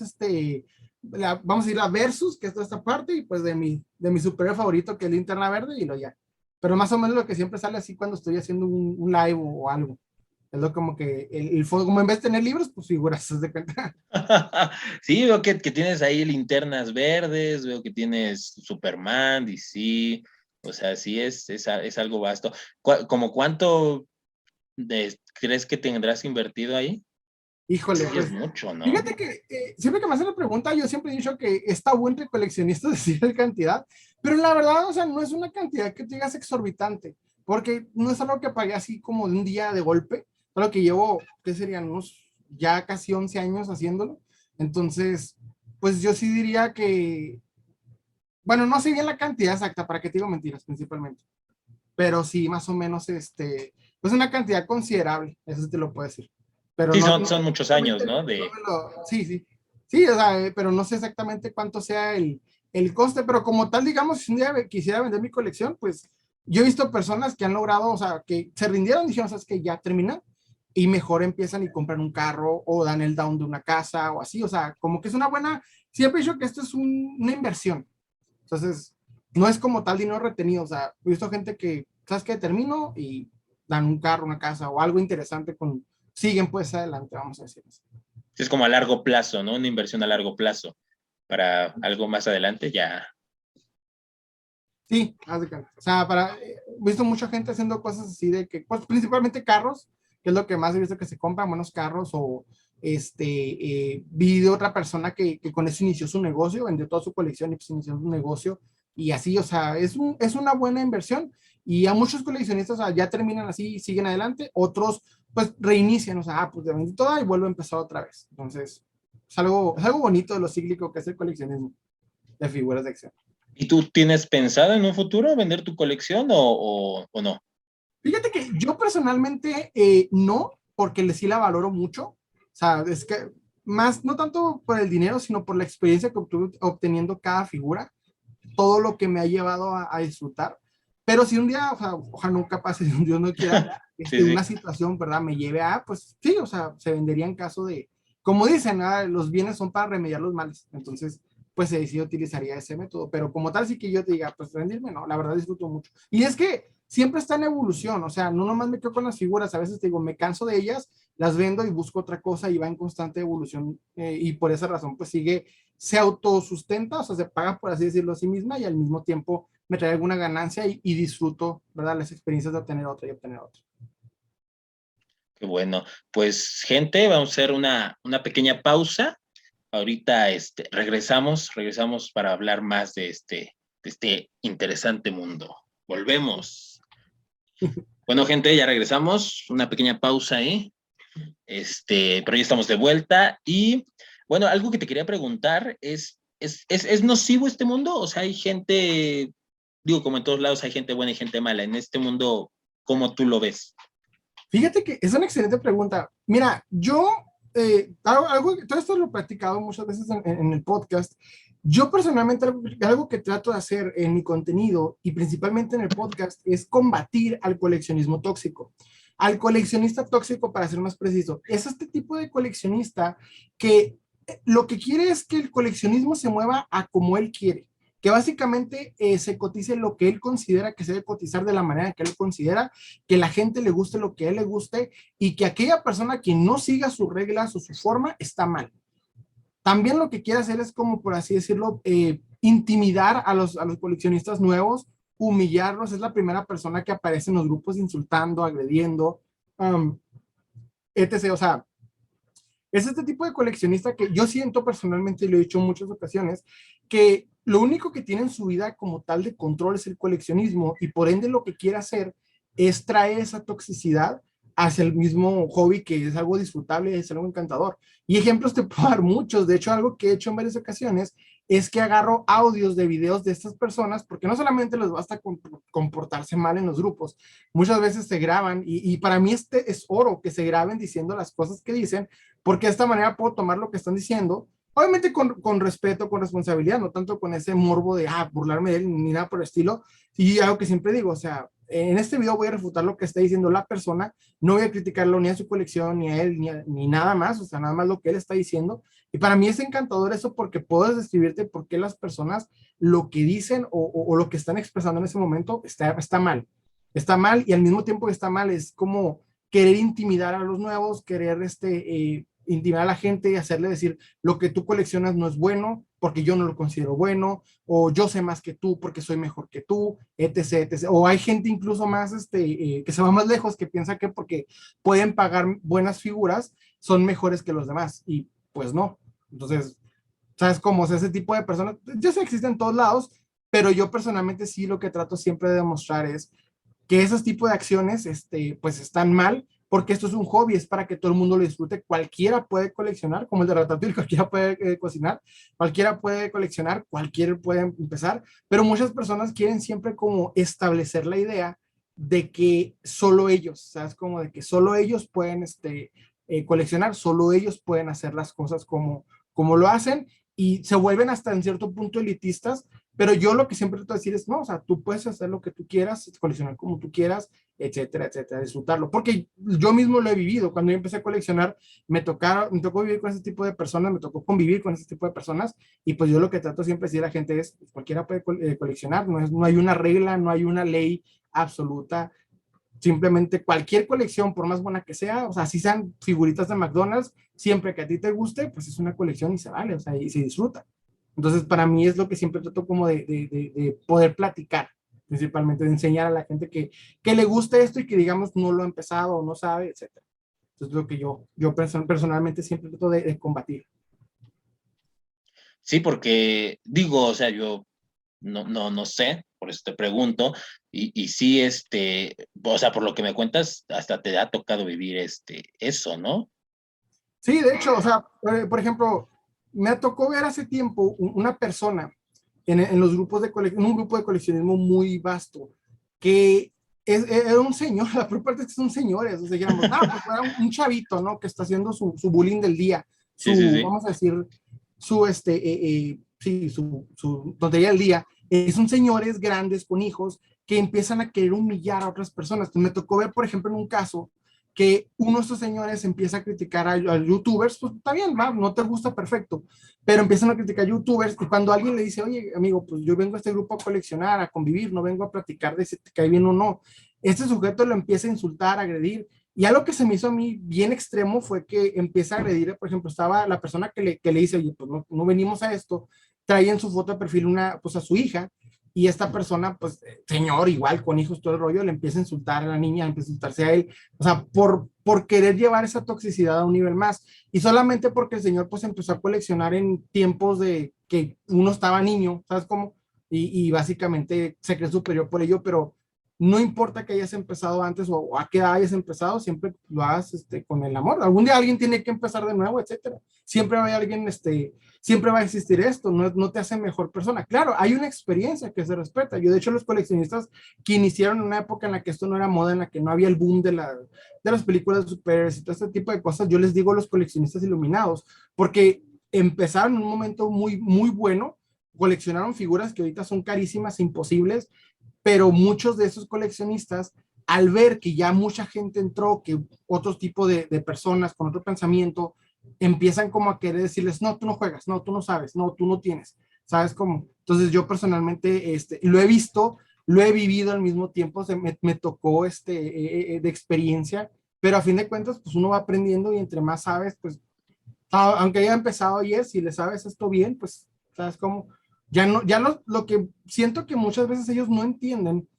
vamos a ir a Versus, que es toda esta parte, y pues de mi superhéroe favorito, que es Linterna Verde, y lo ya. Pero más o menos lo que siempre sale así cuando estoy haciendo un live o algo. Es lo como que el fondo, como en vez de tener libros, pues figuras, ¿se de cuenta? Sí, veo que tienes ahí linternas verdes, veo que tienes Superman, DC, o sea, sí es algo vasto. ¿Como cuánto crees que tendrás invertido ahí? Híjole, Sí, es pues mucho, ¿no? fíjate que siempre que me hacen la pregunta, yo siempre he dicho que está bueno entre coleccionistas decir la cantidad, pero la verdad, o sea, no es una cantidad que te digas exorbitante, porque no es algo que pagué así como de un día de golpe, solo que llevo, ¿qué serían? Unos ya casi 11 años haciéndolo. Entonces, pues yo sí diría que, bueno, no sé bien la cantidad exacta, para que te digo mentiras principalmente, pero sí, más o menos, pues una cantidad considerable, eso sí te lo puedo decir. Pero Sí, no, son, no, son muchos años, exactamente, ¿no? sí, sí, sí, o sea, pero no sé exactamente cuánto sea el coste, pero como tal, digamos, si un día quisiera vender mi colección, pues yo he visto personas que han logrado, o sea, que se rindieron, dijeron, sabes que ya terminan, y mejor empiezan y compran un carro o dan el down de una casa o así, o sea, como que es una buena, siempre he dicho que esto es una inversión, entonces, no es como tal dinero retenido, o sea, he visto gente que, ¿sabes qué? Termino y dan un carro, una casa o algo interesante siguen pues adelante, vamos a decir así. Es como a largo plazo, ¿no? Una inversión a largo plazo para algo más adelante ya. Sí, haz de cuenta. O sea, he visto mucha gente haciendo cosas así de que, pues principalmente carros, que es lo que más he visto que se compran, buenos carros o vi de otra persona que con eso inició su negocio, vendió toda su colección y pues inició un negocio y así, o sea, es una buena inversión y a muchos coleccionistas, o sea, ya terminan así, siguen adelante, otros pues reinician, o sea, pues ya vendí toda y vuelvo a empezar otra vez. Entonces, es algo bonito de lo cíclico que es el coleccionismo de figuras de acción. ¿Y tú tienes pensado en un futuro vender tu colección o no? Fíjate que yo personalmente no, porque sí la valoro mucho. O sea, es que más, no tanto por el dinero, sino por la experiencia que obtuve obteniendo cada figura, todo lo que me ha llevado a disfrutar. Pero si un día, o sea, ojalá nunca pase, Dios no quiera, Sí, sí. una situación, ¿verdad? Me lleve pues sí, o sea, se vendería en caso de, como dicen, los bienes son para remediar los males. Entonces, pues sí utilizaría ese método. Pero como tal, sí que yo te diga, pues rendirme, no, la verdad disfruto mucho. Y es que siempre está en evolución, o sea, no nomás me quedo con las figuras, a veces te digo, me canso de ellas, las vendo y busco otra cosa y va en constante evolución y por esa razón pues se autosustenta, o sea, se paga por así decirlo a sí misma y al mismo tiempo me trae alguna ganancia y disfruto, ¿verdad? Las experiencias de obtener otra y obtener otra. Qué bueno. Pues, gente, vamos a hacer una pequeña pausa. Ahorita regresamos para hablar más de este interesante mundo. Volvemos. Bueno, gente, ya regresamos. Una pequeña pausa ahí. Pero ya estamos de vuelta. Y bueno, algo que te quería preguntar ¿es nocivo este mundo? O sea, hay gente, digo, como en todos lados hay gente buena y gente mala. En este mundo, ¿cómo tú lo ves? Fíjate que es una excelente pregunta. Mira, yo, todo esto lo he practicado muchas veces en el podcast. Yo personalmente, algo que trato de hacer en mi contenido y principalmente en el podcast es combatir al coleccionismo tóxico. Al coleccionista tóxico, para ser más preciso, es este tipo de coleccionista que lo que quiere es que el coleccionismo se mueva a como él quiere, que básicamente se cotice lo que él considera que se debe cotizar de la manera que él considera, que la gente le guste lo que a él le guste y que aquella persona que no siga sus reglas o su forma está mal. También lo que quiere hacer es como, por así decirlo, intimidar a los coleccionistas nuevos, humillarlos. Es la primera persona que aparece en los grupos insultando, agrediendo, etc. O sea, es este tipo de coleccionista que yo siento personalmente, y lo he dicho en muchas ocasiones, que lo único que tiene en su vida como tal de control es el coleccionismo y por ende lo que quiere hacer es traer esa toxicidad hacia el mismo hobby que es algo disfrutable, es algo encantador. Y ejemplos te puedo dar muchos. De hecho, algo que he hecho en varias ocasiones es que agarro audios de videos de estas personas, porque no solamente les basta comportarse mal en los grupos, muchas veces se graban y para mí este es oro, que se graben diciendo las cosas que dicen porque de esta manera puedo tomar lo que están diciendo Obviamente con respeto, con responsabilidad, no tanto con ese morbo de, burlarme de él, ni nada por el estilo. Y algo que siempre digo, o sea, en este video voy a refutar lo que está diciendo la persona, no voy a criticarlo ni a su colección, ni a él, ni nada más, o sea, nada más lo que él está diciendo. Y para mí es encantador eso porque puedes describirte por qué las personas lo que dicen o lo que están expresando en ese momento está mal. Está mal y al mismo tiempo que está mal es como querer intimidar a los nuevos, querer intimidar a la gente y hacerle decir lo que tú coleccionas no es bueno porque yo no lo considero bueno, o yo sé más que tú porque soy mejor que tú, etc, etc. O hay gente incluso más que se va más lejos, que piensa que porque pueden pagar buenas figuras son mejores que los demás, y pues no. Entonces, ¿sabes cómo? O sea, ese tipo de personas, yo sé que existen en todos lados, pero yo personalmente sí lo que trato siempre de demostrar es que esos tipos de acciones, pues están mal, porque esto es un hobby, es para que todo el mundo lo disfrute. Cualquiera puede coleccionar, como el de Ratatouille, cualquiera puede cocinar, cualquiera puede coleccionar, cualquiera puede empezar, pero muchas personas quieren siempre como establecer la idea de que solo ellos, ¿sabes? Como de que solo ellos pueden coleccionar, solo ellos pueden hacer las cosas como lo hacen, y se vuelven hasta en cierto punto elitistas. Pero yo lo que siempre trato de decir es, no, o sea, tú puedes hacer lo que tú quieras, coleccionar como tú quieras, etcétera, etcétera, disfrutarlo. Porque yo mismo lo he vivido. Cuando yo empecé a coleccionar, me tocó vivir con ese tipo de personas, me tocó convivir con ese tipo de personas. Y pues yo lo que trato siempre de decir a la gente es, pues, cualquiera puede coleccionar, no hay una regla, no hay una ley absoluta. Simplemente cualquier colección, por más buena que sea, o sea, si sean figuritas de McDonald's, siempre que a ti te guste, pues es una colección y se vale, o sea, y se disfruta. Entonces, para mí es lo que siempre trato como de poder platicar, principalmente de enseñar a la gente que le guste esto y que, digamos, no lo ha empezado o no sabe, etcétera. Entonces, es lo que yo personalmente siempre trato de combatir. Sí, porque digo, o sea, yo no sé, por eso te pregunto, y sí, o sea, por lo que me cuentas, hasta te ha tocado vivir eso, ¿no? Sí, de hecho, o sea, por ejemplo, me tocó ver hace tiempo una persona en los grupos en un grupo de coleccionismo muy vasto, que era un señor, la peor parte es que son señores, o sea, digamos, no, pues era un chavito, ¿no? Que está haciendo su bullying del día, Sí, sí, sí. vamos a decir, sí, su tontería del día. Son señores grandes con hijos que empiezan a querer humillar a otras personas. Entonces, me tocó ver, por ejemplo, en un caso que uno de estos señores empieza a criticar a youtubers. Pues está bien, va, no te gusta, perfecto, pero empiezan a criticar a youtubers, y cuando alguien le dice, oye, amigo, pues yo vengo a este grupo a coleccionar, a convivir, no vengo a platicar de si te cae bien o no, este sujeto lo empieza a insultar, a agredir. Y algo que se me hizo a mí bien extremo fue que empieza a agredir, por ejemplo, estaba la persona que le dice, oye, pues no venimos a esto, trae en su foto de perfil pues a su hija, y esta persona, pues, señor, igual, con hijos, todo el rollo, le empieza a insultar a la niña, empieza a insultarse a él, o sea, por querer llevar esa toxicidad a un nivel más, y solamente porque el señor, pues, empezó a coleccionar en tiempos de que uno estaba niño, ¿sabes cómo? Y básicamente se cree superior por ello, pero no importa que hayas empezado antes o a qué edad hayas empezado, siempre lo hagas con el amor. Algún día alguien tiene que empezar de nuevo, etcétera. Siempre va a haber alguien, siempre va a existir esto, no te hace mejor persona. Claro, hay una experiencia que se respeta. Yo, de hecho, los coleccionistas que iniciaron en una época en la que esto no era moda, en la que no había el boom de las películas de superhéroes y todo este tipo de cosas, yo les digo a los coleccionistas iluminados, porque empezaron en un momento muy, muy bueno, coleccionaron figuras que ahorita son carísimas, imposibles, pero muchos de esos coleccionistas, al ver que ya mucha gente entró, que otro tipo de personas con otro pensamiento, empiezan como a querer decirles, no, tú no juegas, no, tú no sabes, no, tú no tienes, ¿sabes cómo? Entonces yo personalmente lo he visto, lo he vivido al mismo tiempo, me tocó de experiencia, pero a fin de cuentas, pues uno va aprendiendo, y entre más sabes, pues, aunque haya empezado ayer, si le sabes esto bien, pues, ¿sabes cómo? Ya no, ya lo que siento que muchas veces ellos no entienden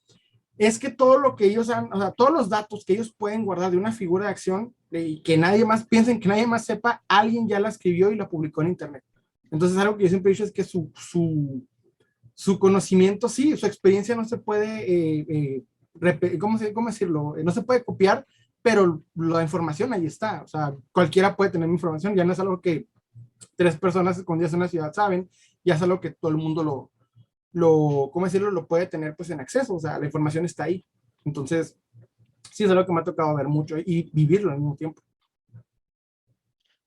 es que todo lo que ellos han, o sea, todos los datos que ellos pueden guardar de una figura de acción, y que nadie más piensen, que nadie más sepa, alguien ya la escribió y la publicó en internet. Entonces, algo que yo siempre he dicho es que su conocimiento, sí, su experiencia no se puede, ¿cómo decirlo? No se puede copiar, pero la información ahí está. O sea, cualquiera puede tener información, ya no es algo que tres personas escondidas en una ciudad saben, ya es algo que todo el mundo ¿cómo decirlo? Lo puede tener pues en acceso, o sea, la información está ahí. Entonces, sí, es algo que me ha tocado ver mucho y vivirlo al mismo tiempo.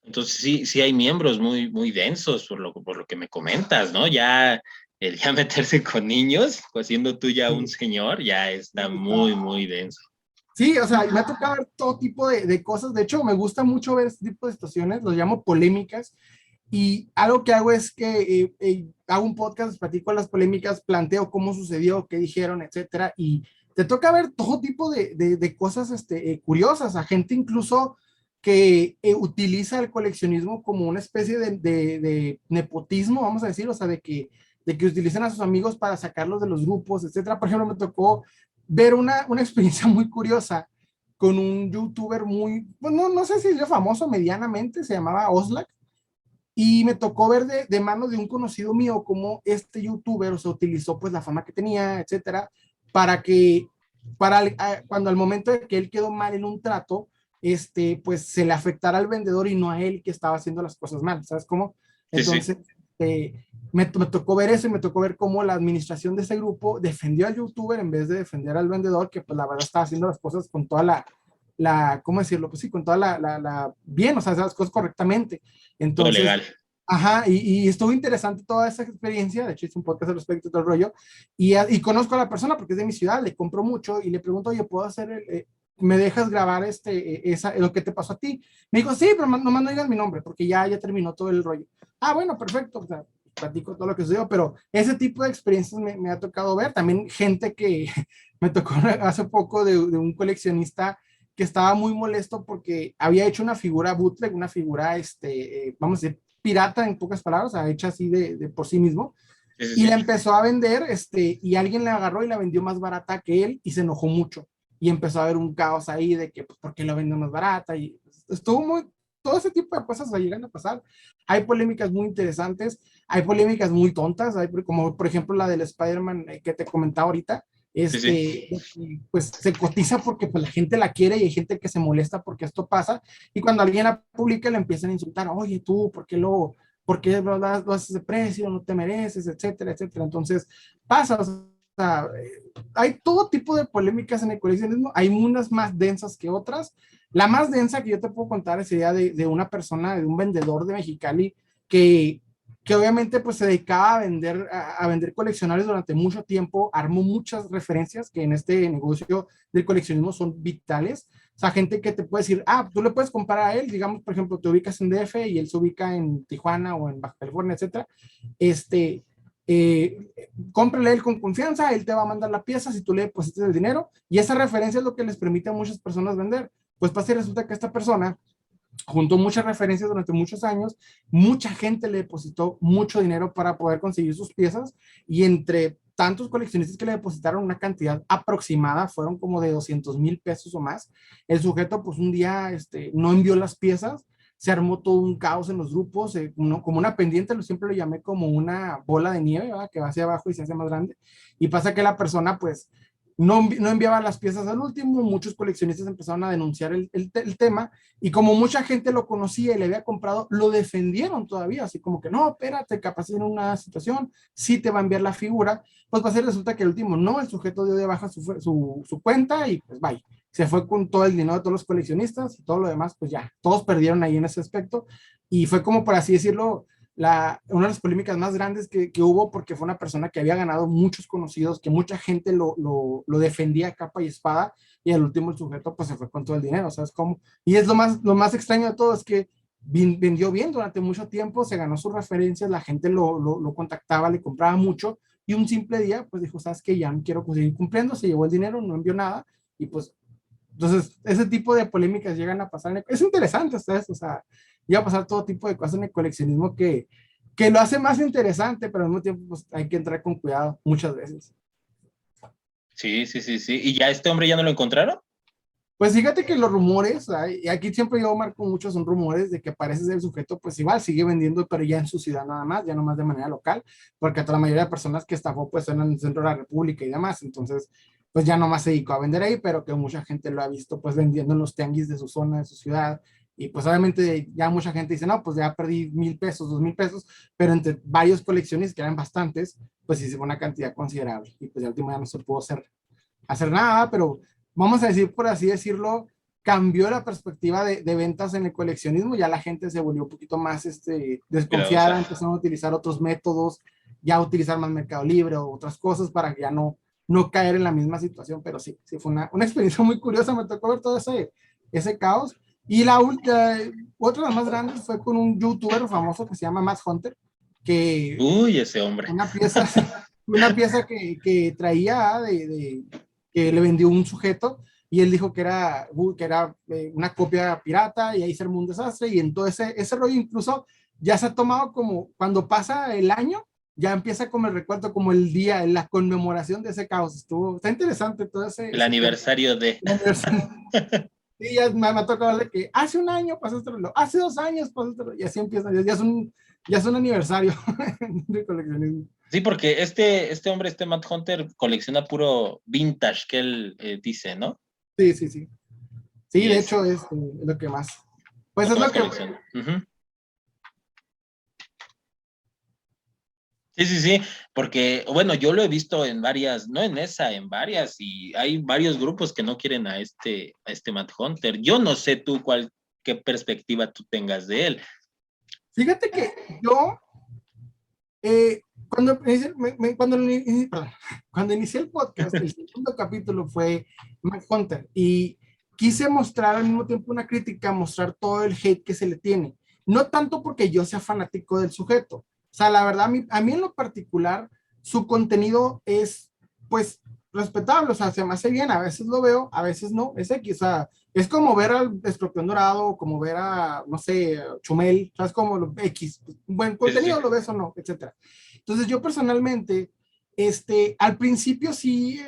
Entonces sí hay miembros muy, muy densos por lo que me comentas, ¿no? Ya el ya meterse con niños, pues siendo tú ya un Sí, señor, ya está muy, está. muy denso. Sí, o sea, me ha tocado ver todo tipo de cosas. De hecho, me gusta mucho ver este tipo de situaciones, los llamo polémicas. Y algo que hago es que hago un podcast, platico las polémicas, planteo cómo sucedió, qué dijeron, etcétera. Y te toca ver todo tipo de cosas curiosas, a gente incluso que utiliza el coleccionismo como una especie de nepotismo, vamos a decir, o sea, de que utilizan a sus amigos para sacarlos de los grupos, etcétera. Por ejemplo, me tocó ver una experiencia muy curiosa con un youtuber muy, pues no sé si es famoso medianamente, se llamaba Oslak, y me tocó ver de manos de un conocido mío cómo este youtuber, o sea, utilizó pues la fama que tenía, etcétera, para que, cuando al momento de que él quedó mal en un trato, pues se le afectara al vendedor y no a él que estaba haciendo las cosas mal, ¿sabes cómo? Sí, sí, Entonces, me tocó ver eso y me tocó ver cómo la administración de ese grupo defendió al youtuber en vez de defender al vendedor, que pues la verdad estaba haciendo las cosas con toda ¿cómo decirlo? Pues sí, con toda bien, o sea, las cosas correctamente. todo Entonces, legal. ajá, y estuvo interesante toda esa experiencia, de hecho hice un podcast al respecto y todo el rollo, y conozco a la persona porque es de mi ciudad, le compro mucho y le pregunto, oye, ¿puedo hacer me dejas grabar lo que te pasó a ti? Me dijo, sí, pero nomás no digas mi nombre porque ya terminó todo el rollo. Ah, bueno, perfecto, o sea, platico todo lo que sucedió, pero ese tipo de experiencias me ha tocado ver, también gente que me tocó hace poco de un coleccionista que estaba muy molesto porque había hecho una figura bootleg, una figura, vamos a decir, pirata en pocas palabras, hecha así de por sí mismo, Sí, sí, y la sí. empezó a vender, y alguien la agarró y la vendió más barata que él y se enojó mucho. Y empezó a haber un caos ahí de que, pues, ¿por qué la vende más barata? Y estuvo todo ese tipo de cosas llegan a pasar. Hay polémicas muy interesantes, hay polémicas muy tontas, como por ejemplo la del Spider-Man que te comentaba ahorita, Sí, sí. pues se cotiza porque pues, la gente la quiere y hay gente que se molesta porque esto pasa y cuando alguien la publica le empiezan a insultar, oye tú, ¿por qué lo haces de precio? No te mereces, etcétera, etcétera. Entonces pasa, o sea, hay todo tipo de polémicas en el coleccionismo, hay unas más densas que otras. La más densa que yo te puedo contar es idea de una persona, de un vendedor de Mexicali que que obviamente pues se dedicaba a vender coleccionables durante mucho tiempo, armó muchas referencias que en este negocio del coleccionismo son vitales. O sea, gente que te puede decir, tú le puedes comprar a él, digamos, por ejemplo, te ubicas en DF y él se ubica en Tijuana o en Baja California, etcétera. Este, eh, cómprale él con confianza, él te va a mandar la pieza si tú le depositas el dinero y esa referencia es lo que les permite a muchas personas vender. Pues pasa y resulta que esta persona juntó muchas referencias durante muchos años, mucha gente le depositó mucho dinero para poder conseguir sus piezas y entre tantos coleccionistas que le depositaron una cantidad aproximada, fueron como de 200,000 pesos o más, el sujeto pues un día no envió las piezas, se armó todo un caos en los grupos, como una pendiente, siempre lo llamé como una bola de nieve, ¿verdad? Que va hacia abajo y se hace más grande, y pasa que la persona pues no enviaba las piezas al último, muchos coleccionistas empezaron a denunciar el tema y como mucha gente lo conocía y le había comprado, lo defendieron todavía, así como que no, espérate, capaz en una situación, sí te va a enviar la figura, pues va a ser resulta que el último no, el sujeto dio de baja su cuenta y pues vaya, se fue con todo el dinero de todos los coleccionistas y todo lo demás, pues ya, todos perdieron ahí en ese aspecto y fue como por así decirlo, una de las polémicas más grandes que hubo porque fue una persona que había ganado muchos conocidos, que mucha gente lo defendía a capa y espada y al último el sujeto pues se fue con todo el dinero, ¿sabes cómo? Y es lo más extraño de todo, es que vendió bien durante mucho tiempo, se ganó sus referencias, la gente lo contactaba, le compraba mucho, y un simple día, pues dijo, sabes que ya no quiero seguir cumpliendo, se llevó el dinero, no envió nada, y pues, entonces, ese tipo de polémicas llegan a pasar, es interesante, ¿sabes? O sea, llega a pasar todo tipo de cosas en el coleccionismo que lo hace más interesante, pero al mismo tiempo, pues hay que entrar con cuidado muchas veces. Sí, sí, sí, sí. ¿Y ya este hombre ya no lo encontraron? Pues fíjate que los rumores, y aquí siempre yo marco mucho, son rumores de que parece ser el sujeto, pues igual sigue vendiendo, pero ya en su ciudad nada más, ya no más de manera local, porque toda la mayoría de personas que estafó pues son en el centro de la República y demás, entonces pues ya nomás se dedicó a vender ahí, pero que mucha gente lo ha visto pues vendiendo en los tianguis de su zona, de su ciudad, y pues obviamente ya mucha gente dice, no, pues ya perdí 1,000 pesos, 2,000 pesos, pero entre varios colecciones, que eran bastantes, pues sí fue una cantidad considerable, y pues ya último ya no se pudo hacer nada, pero vamos a decir, por así decirlo, cambió la perspectiva de ventas en el coleccionismo, ya la gente se volvió un poquito más Cuidadosa. desconfiada, empezaron a utilizar otros métodos, ya a utilizar más Mercado Libre o otras cosas para ya no caer en la misma situación, pero sí, sí fue una experiencia muy curiosa, me tocó ver todo ese caos. Y otra de las más grandes fue con un youtuber famoso que se llama Matt Hunter, que Uy, ese hombre. una pieza, una pieza que traía que le vendió un sujeto y él dijo que era una copia pirata y ahí se armó un desastre y en todo ese rollo incluso ya se ha tomado como cuando pasa el año, ya empieza como el recuerdo, como el día, la conmemoración de ese caos. Está interesante todo El ese tema. aniversario de. El aniversario. Sí, ya me ha tocado de que hace un año pasó esto, hace 2 años pasó esto, y así empieza, ya es un aniversario de coleccionismo. Sí, porque este hombre, este Matt Hunter, colecciona puro vintage que él dice, ¿no? Sí, sí, sí. Sí, Y de es hecho es lo que más. Pues lo es que lo más que. colecciona. Ujú. Sí, sí, sí, porque, bueno, yo lo he visto en varias, no en esa, en varias, y hay varios grupos que no quieren a este Matt Hunter. Yo no sé tú qué perspectiva tú tengas de él. Fíjate que yo, perdón, cuando inicié el podcast, el segundo capítulo fue Mac Hunter y quise mostrar al mismo tiempo una crítica, mostrar todo el hate que se le tiene. No tanto porque yo sea fanático del sujeto. O sea, la verdad, a mí en lo particular, su contenido es, pues, respetable. O sea, se me hace bien. A veces lo veo, a veces no. Es X. O sea, es como ver al Escorpión Dorado, como ver a, no sé, Chumel. O sea, es como X. Buen Sí, sí, sí. contenido, lo ves o no, etcétera. Entonces yo personalmente, al principio sí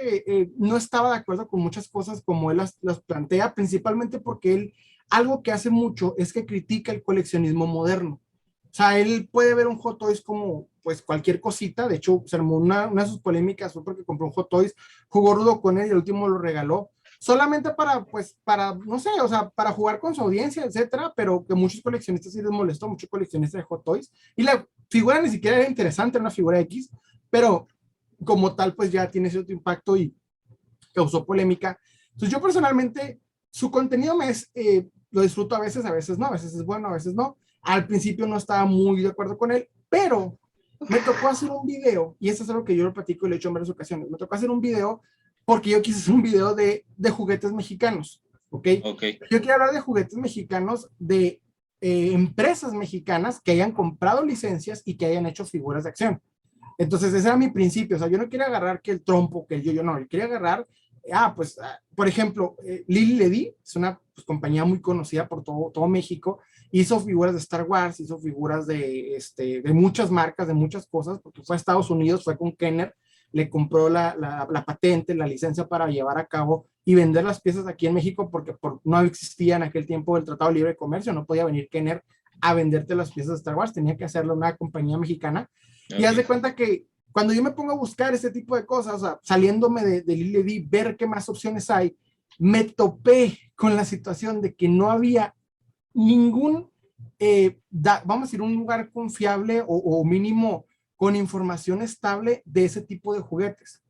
no estaba de acuerdo con muchas cosas como él las plantea, principalmente porque él, algo que hace mucho es que critica el coleccionismo moderno. O sea, él puede ver un Hot Toys como pues cualquier cosita. De hecho, se armó una de sus polémicas fue porque compró un Hot Toys, jugó rudo con él y el último lo regaló solamente para, no sé, o sea, para jugar con su audiencia, etcétera, pero que muchos coleccionistas sí les molestó, muchos coleccionistas de Hot Toys, y la figura ni siquiera era interesante, era una figura X, pero como tal, pues ya tiene cierto impacto y causó polémica. Entonces yo personalmente, su contenido lo disfruto a veces no, a veces es bueno, a veces no. Al principio no estaba muy de acuerdo con él, pero me tocó hacer un video, y eso es algo que yo lo platico y lo he hecho en varias ocasiones, me tocó hacer un video porque yo quise hacer un video de juguetes mexicanos, ¿ok? Ok. Yo quiero hablar de juguetes mexicanos, de empresas mexicanas que hayan comprado licencias y que hayan hecho figuras de acción. Entonces, ese era mi principio. O sea, yo no quería agarrar que el trompo, que el yo no. Yo quería agarrar, por ejemplo, Lili Ledy es una pues, compañía muy conocida por todo México. Hizo figuras de Star Wars, hizo figuras de muchas marcas, de muchas cosas, porque fue a Estados Unidos, fue con Kenner, le compró la patente, la licencia para llevar a cabo y vender las piezas aquí en México, porque no existía en aquel tiempo el Tratado de Libre de Comercio, no podía venir Kenner a venderte las piezas de Star Wars, tenía que hacerlo una compañía mexicana. Y haz de Ok. cuenta que cuando yo me pongo a buscar este tipo de cosas, o sea, saliéndome de Lily, ver qué más opciones hay, me topé con la situación de que no había ningún, vamos a decir, un lugar confiable o mínimo con información estable de ese tipo de juguetes.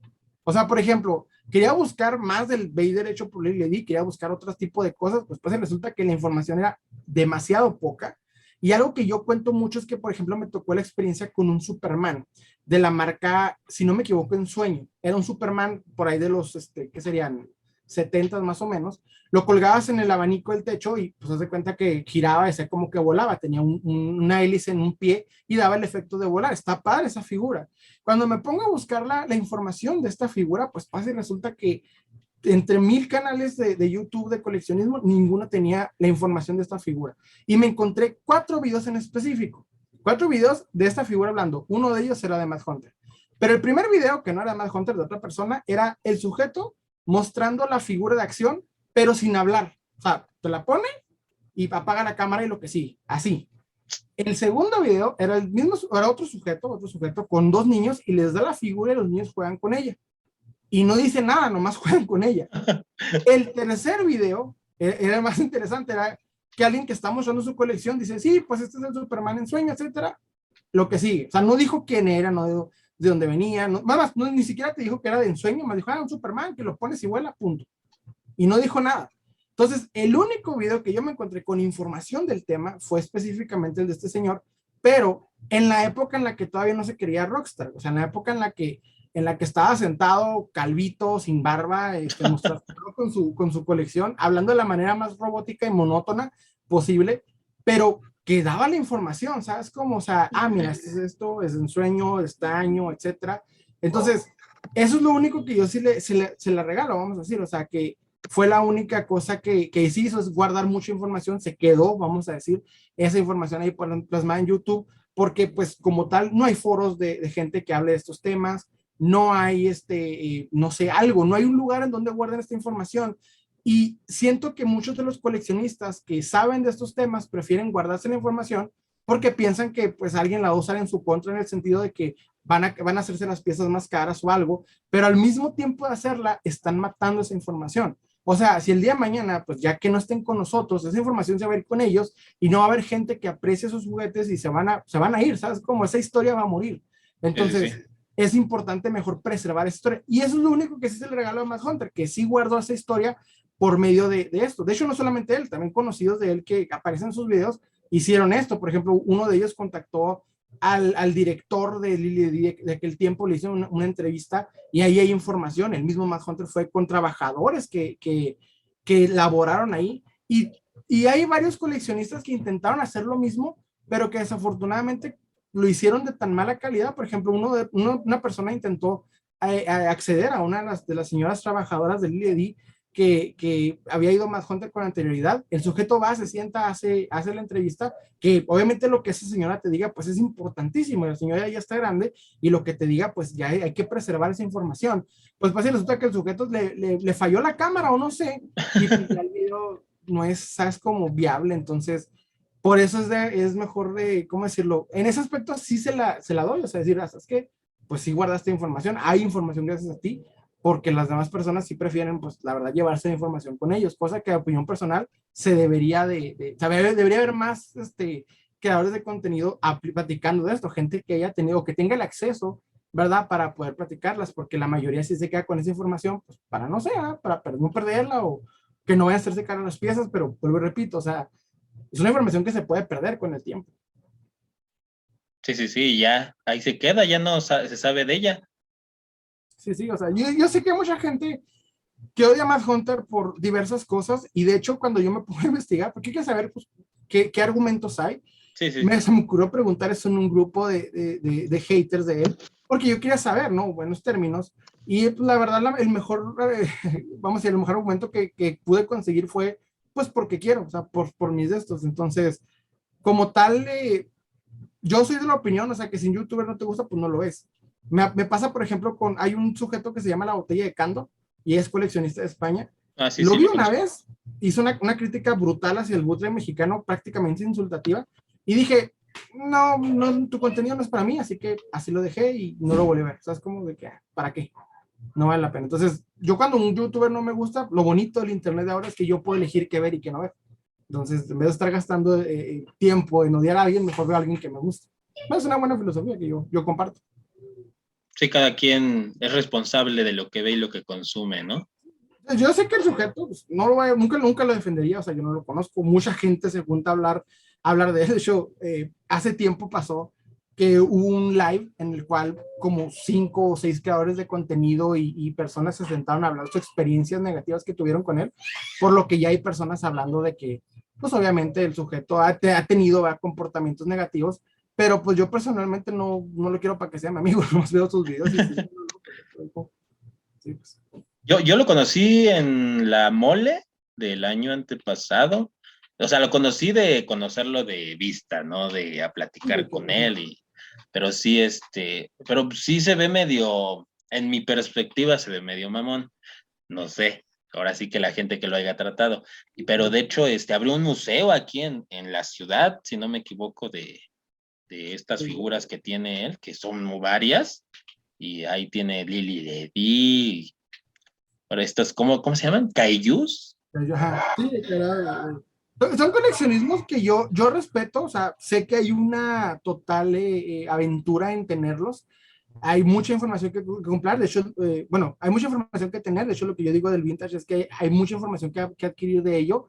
O sea, por ejemplo, quería buscar más del Vader hecho por Lily, quería buscar otro tipo de cosas, pues resulta que la información era demasiado poca. Y algo que yo cuento mucho es que, por ejemplo, me tocó la experiencia con un Superman de la marca, si no me equivoco, en Sueño. Era un Superman por ahí de los, ¿qué serían? 70 más o menos. Lo colgabas en el abanico del techo y pues haz de cuenta que giraba, ese como que volaba, tenía una hélice en un pie y daba el efecto de volar. Está padre esa figura. Cuando me pongo a buscar la información de esta figura, pues pasa y resulta que entre 1000 canales de YouTube de coleccionismo, ninguno tenía la información de esta figura. Y me encontré 4 videos en específico. 4 videos de esta figura hablando. Uno de ellos era de Matt Hunter. Pero el primer video, que no era de Matt Hunter, de otra persona, era el sujeto mostrando la figura de acción, pero sin hablar. O sea, te la pone y apaga la cámara y lo que sigue. Así. El segundo video era el mismo, era otro sujeto con 2 niños y les da la figura y los niños juegan con ella y no dice nada, nomás juegan con ella. El tercer video era más interesante, era que alguien que está mostrando su colección dice, sí, pues este es el Superman en sueño, etcétera, lo que sigue. O sea, no dijo quién era, no de dónde venía, no, más, ni siquiera te dijo que era de ensueño, más dijo, un Superman que lo pones y vuela, punto. Y no dijo nada. Entonces, el único video que yo me encontré con información del tema fue específicamente el de este señor, pero en la época en la que todavía no se quería rockstar, o sea, en la época en la que estaba sentado, calvito, sin barba, mostrando con su colección, hablando de la manera más robótica y monótona posible, pero que daba la información, ¿sabes? Como, o sea, mira, este es esto, es un sueño, este año, etcétera. Entonces, eso es lo único que yo sí se le regalo, vamos a decir, o sea, que fue la única cosa que sí hizo, es guardar mucha información, se quedó, vamos a decir, esa información ahí plasmada en YouTube, porque pues como tal no hay foros de gente que hable de estos temas, no hay no sé, algo, no hay un lugar en donde guarden esta información. Y siento que muchos de los coleccionistas que saben de estos temas prefieren guardarse la información porque piensan que pues alguien la va a usar en su contra en el sentido de que van a hacerse las piezas más caras o algo, pero al mismo tiempo de hacerla están matando esa información. O sea, si el día de mañana, pues ya que no estén con nosotros, esa información se va a ir con ellos y no va a haber gente que aprecie sus juguetes y se van a ir, ¿sabes? Como esa historia va a morir. Sí, sí, Entonces, sí. es importante mejor preservar esa historia. Y eso es lo único que sí se le regaló a Matt Hunter, que sí guardó esa historia por medio de esto. De hecho, no solamente él, también conocidos de él que aparecen en sus videos hicieron esto. Por ejemplo, uno de ellos contactó al director de aquel tiempo, le hizo una entrevista y ahí hay información. El mismo Matt Hunter fue con trabajadores que laboraron ahí y hay varios coleccionistas que intentaron hacer lo mismo, pero que desafortunadamente lo hicieron de tan mala calidad. Por ejemplo, una persona intentó acceder a una de las señoras trabajadoras del Lily que había ido más Hunter con anterioridad. El sujeto va, se sienta, hace la entrevista, que obviamente lo que esa señora te diga, pues es importantísimo. La señora ya está grande y lo que te diga, pues ya hay que preservar esa información. Pues pasa y resulta que el sujeto le falló la cámara o no sé, y pues ya el video no es, sabes, como viable. Entonces, por eso es mejor de, ¿cómo decirlo? En ese aspecto sí se la doy, o sea, decir, ¿sabes qué? Pues sí guardaste información, hay información gracias a ti, porque las demás personas sí prefieren, pues la verdad, llevarse la información con ellos, cosa que a opinión personal se debería debería haber más creadores de contenido platicando de esto, gente que haya tenido, que tenga el acceso, ¿verdad? Para poder platicarlas, porque la mayoría sí se queda con esa información, pues para no sé, para no perderla o que no vaya a hacerse cara a las piezas, pero vuelvo y repito, o sea, es una información que se puede perder con el tiempo. Sí, sí, sí, ya ahí se queda, ya no se sabe de ella. Sí, sí, o sea, yo sé que hay mucha gente que odia más Hunter por diversas cosas y de hecho cuando yo me pongo a investigar, porque hay que saber pues, qué argumentos hay, Sí, sí. se me ocurrió preguntar eso en un grupo de haters de él, porque yo quería saber, ¿no? Buenos términos. Y pues, la verdad, el mejor, vamos a decir, el mejor argumento que pude conseguir fue, pues porque quiero, o sea, por mis de estos. Entonces, como tal, yo soy de la opinión, o sea, que si un youtuber no te gusta, pues no lo es. Me pasa, por ejemplo, hay un sujeto que se llama La Botella de Cando y es coleccionista de España. Ah, sí, Lo sí, vi lo una conozco. vez, hizo una crítica brutal hacia el bootleg mexicano, prácticamente insultativa, y dije, no, no, tu contenido no es para mí, así que así lo dejé y no lo volví a ver. O sea, es como de que, ¿para qué? No vale la pena. Entonces, yo cuando un youtuber no me gusta, lo bonito del internet de ahora es que yo puedo elegir qué ver y qué no ver. Entonces, en vez de estar gastando tiempo en odiar a alguien, mejor veo a alguien que me gusta. Es una buena filosofía que yo comparto. Sí, cada quien es responsable de lo que ve y lo que consume, ¿no? Yo sé que el sujeto, pues, no lo voy, nunca lo defendería, o sea, yo no lo conozco. Mucha gente se junta a hablar de él. De hecho, hace tiempo pasó que hubo un live en el cual como 5 o 6 creadores de contenido y personas se sentaron a hablar de sus experiencias negativas que tuvieron con él, por lo que ya hay personas hablando de que, pues obviamente el sujeto ha tenido comportamientos negativos, pero pues yo personalmente no lo quiero para que sea mi amigo, no veo sus videos y sí, sí, pues. Yo lo conocí en la mole del año antepasado. O sea, lo conocí de conocerlo de vista, ¿no? De a platicar con él pero sí, pero sí se ve medio, en mi perspectiva se ve medio mamón. No sé, ahora sí que la gente que lo haya tratado. Pero de hecho, abrió un museo aquí en la ciudad, si no me equivoco, de estas figuras que tiene él, que son varias. Y ahí tiene Lily Ledy, para estos, ¿cómo se llaman? ¿Kaijus? Ajá, sí, claro. Son coleccionismos que yo respeto, o sea, sé que hay una total aventura en tenerlos, hay mucha información que comprar, de hecho, bueno, hay mucha información que tener, de hecho lo que yo digo del vintage es que hay mucha información que adquirir de ello,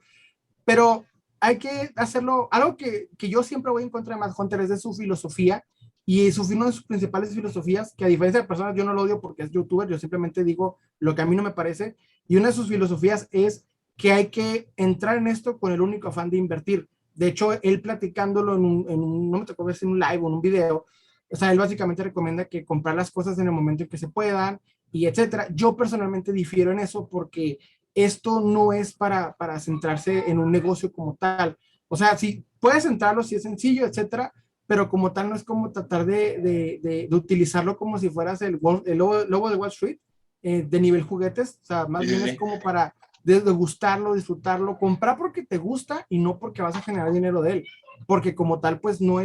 pero hay que hacerlo, algo que yo siempre voy en contra de Matt Hunter es de su filosofía, y una de sus principales filosofías, que a diferencia de personas yo no lo odio porque es youtuber, yo simplemente digo lo que a mí no me parece, y una de sus filosofías es que hay que entrar en esto con el único afán de invertir. De hecho, él platicándolo no me tocó ver si en un live o en un video, o sea, él básicamente recomienda que comprar las cosas en el momento en que se puedan, y etcétera. Yo personalmente difiero en eso porque esto no es para centrarse en un negocio como tal. O sea, si puedes centrarlo, si es sencillo, etcétera, pero como tal no es como tratar de utilizarlo como si fueras el logo de Wall Street, de nivel juguetes. O sea, más Sí, sí, bien es sí. como para degustarlo, disfrutarlo, comprar porque te gusta y no porque vas a generar dinero de él. Porque como tal, pues no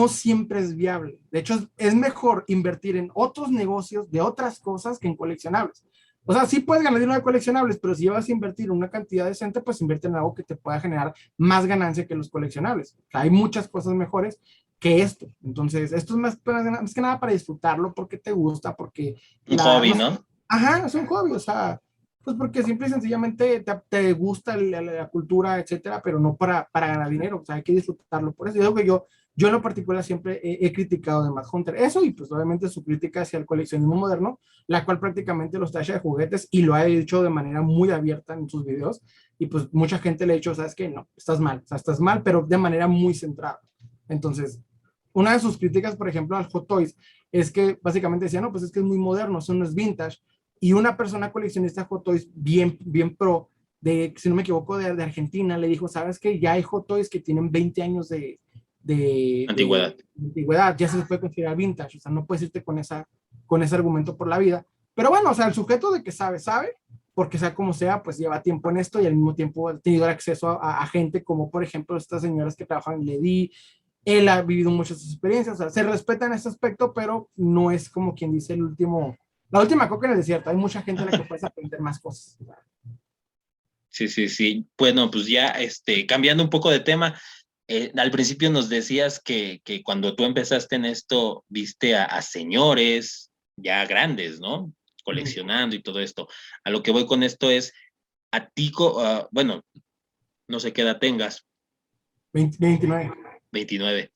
siempre es viable. De hecho, es mejor invertir en otros negocios de otras cosas que en coleccionables. O sea, sí puedes ganar dinero de coleccionables, pero si vas a invertir una cantidad decente, pues invierte en algo que te pueda generar más ganancia que los coleccionables. O sea, hay muchas cosas mejores que esto. Entonces, esto es más que nada para disfrutarlo porque te gusta, porque Un hobby, no sé, ¿no? ajá, es un hobby, o sea, pues porque simple y sencillamente te gusta la cultura, etcétera, pero no para ganar dinero. O sea, hay que disfrutarlo. Por eso yo digo que yo en lo particular siempre he criticado de Matt Hunter eso, y pues obviamente su crítica hacia el coleccionismo moderno, la cual prácticamente los tacha de juguetes, y lo ha dicho de manera muy abierta en sus videos, y pues mucha gente le ha dicho, sabes que no, estás mal, o sea, estás mal, pero de manera muy centrada. Entonces, una de sus críticas, por ejemplo, al Hot Toys, es que básicamente decía, no, pues es que es muy moderno, eso no es vintage, y una persona coleccionista de Hot Toys bien pro, si no me equivoco, de Argentina, le dijo, sabes que ya hay Hot Toys que tienen 20 años Antigüedad. de antigüedad, ya se les puede considerar vintage, o sea, no puedes irte con ese argumento por la vida. Pero bueno, o sea, el sujeto de que sabe, porque sea como sea, pues lleva tiempo en esto y al mismo tiempo ha tenido acceso a gente como, por ejemplo, estas señoras que trabajan en Ledi. Él ha vivido muchas experiencias, o sea, se respeta en ese aspecto, pero no es como quien dice la última coca en el desierto. Hay mucha gente en la que puedes aprender más cosas. Sí, sí, sí. Bueno, pues ya cambiando un poco de tema, al principio nos decías que cuando tú empezaste en esto, viste a señores ya grandes, ¿no? Coleccionando y todo esto. A lo que voy con esto es, a ti, bueno, no sé qué edad tengas, 29. 29.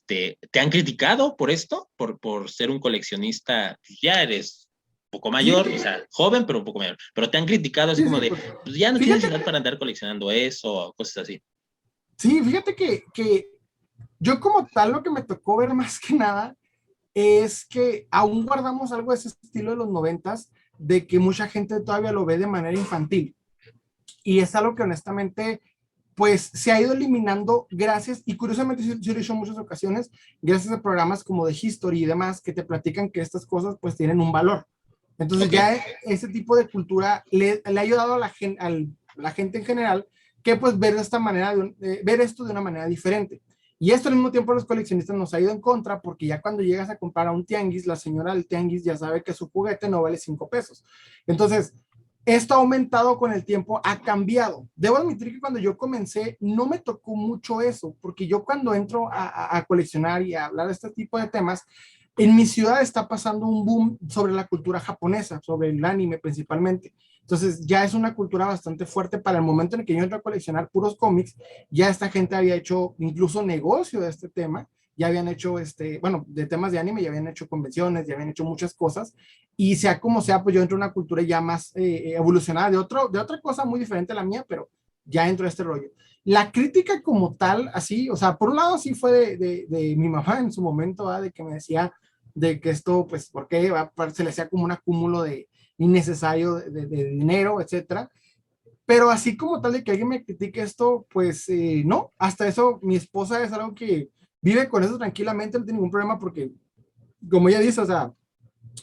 ¿Te han criticado por esto? Por ser un coleccionista, pues ya eres un poco Sí, mayor, o sea, joven, pero un poco mayor. Pero te han criticado así sí, como sí. de, Pues, pues ya no tienes fíjate, edad para andar coleccionando eso, o cosas así. sí, fíjate que yo como tal lo que me tocó ver más que nada es que aún guardamos algo de ese estilo de los noventas, de que mucha gente todavía lo ve de manera infantil. Y es algo que honestamente, pues se ha ido eliminando gracias, y curiosamente sí, sí lo he hecho en muchas ocasiones, gracias a programas como de History y demás, que te platican que estas cosas pues tienen un valor. Entonces Ok. ya ese tipo de cultura le ha ayudado a la gente en general que pues ver de esta manera, ver esto de una manera diferente. Y esto al mismo tiempo a los coleccionistas nos ha ido en contra, porque ya cuando llegas a comprar a un tianguis, la señora del tianguis ya sabe que su juguete no vale 5 pesos. Entonces, esto ha aumentado con el tiempo, ha cambiado. Debo admitir que cuando yo comencé no me tocó mucho eso, porque yo cuando entro a coleccionar y a hablar de este tipo de temas, en mi ciudad está pasando un boom sobre la cultura japonesa, sobre el anime principalmente. Entonces ya es una cultura bastante fuerte para el momento en el que yo entro a coleccionar puros cómics. Ya esta gente había hecho incluso negocio de este tema, ya habían hecho, bueno, de temas de anime, ya habían hecho convenciones, ya habían hecho muchas cosas, y sea como sea, pues yo entro a una cultura ya más evolucionada, de otra cosa muy diferente a la mía, pero ya entro a este rollo. La crítica como tal, así, o sea, por un lado sí fue de mi mamá en su momento, ¿verdad? De que me decía de que esto, pues, ¿por qué se le hacía como un acúmulo innecesario de dinero, etcétera? Pero así como tal de que alguien me critique esto, pues no, hasta eso mi esposa es algo que vive con eso tranquilamente, no tiene ningún problema porque, como ella dice, o sea,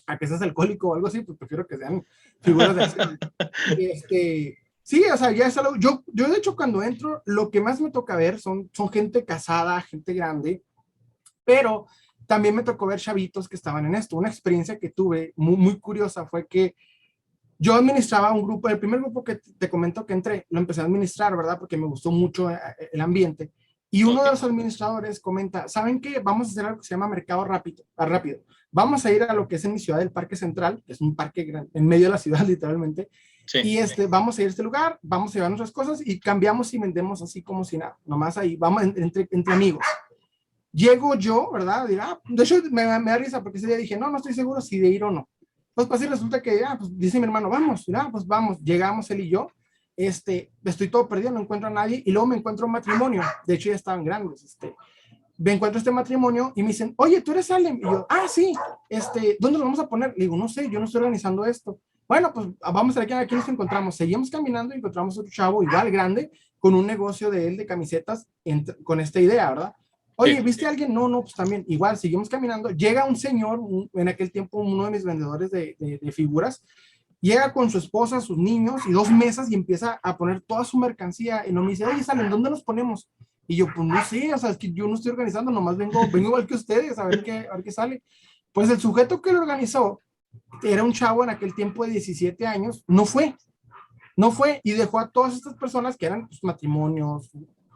a que seas alcohólico o algo así, pues prefiero que sean figuras de acción. Sí, o sea, ya es algo, yo de hecho cuando entro, lo que más me toca ver son gente casada, gente grande, pero también me tocó ver chavitos que estaban en esto. Una experiencia que tuve muy curiosa fue que yo administraba un grupo, el primer grupo que te comento que entré, lo empecé a administrar, ¿verdad? Porque me gustó mucho el ambiente. Y uno Ok. de los administradores comenta, ¿saben qué? Vamos a hacer algo que se llama mercado rápido, rápido. Vamos a ir a lo que es en mi ciudad el Parque Central, que es un parque en medio de la ciudad literalmente, Sí. y vamos a ir a este lugar, vamos a llevar nuestras cosas y cambiamos y vendemos así como si nada, nomás ahí, vamos entre amigos. Llego yo, ¿verdad? Digo, de hecho me da risa porque ese día dije, no, no estoy seguro si de ir o no. Pues así resulta que, pues dice mi hermano, vamos, pues vamos, llegamos él y yo, estoy todo perdido, no encuentro a nadie y luego me encuentro un matrimonio, de hecho ya estaban grandes, me encuentro este matrimonio y me dicen, oye, tú eres Salem. Y yo, sí, ¿dónde nos vamos a poner? Le digo, no sé, yo no estoy organizando esto. Bueno, pues vamos a ver aquí nos encontramos. Seguimos caminando y encontramos otro chavo igual grande con un negocio de él de camisetas con esta idea, ¿verdad? Oye, Sí. ¿viste a alguien? No, pues también, igual, seguimos caminando. Llega un señor, en aquel tiempo uno de mis vendedores de figuras, llega con su esposa, sus niños y dos mesas y empieza a poner toda su mercancía. Y no me dice, oye, Salen, ¿dónde los ponemos? Y yo, pues no sé, o sea, es que yo no estoy organizando, nomás vengo igual que ustedes a ver qué sale. Pues el sujeto que lo organizó era un chavo en aquel tiempo de 17 años, no fue y dejó a todas estas personas que eran pues, matrimonios,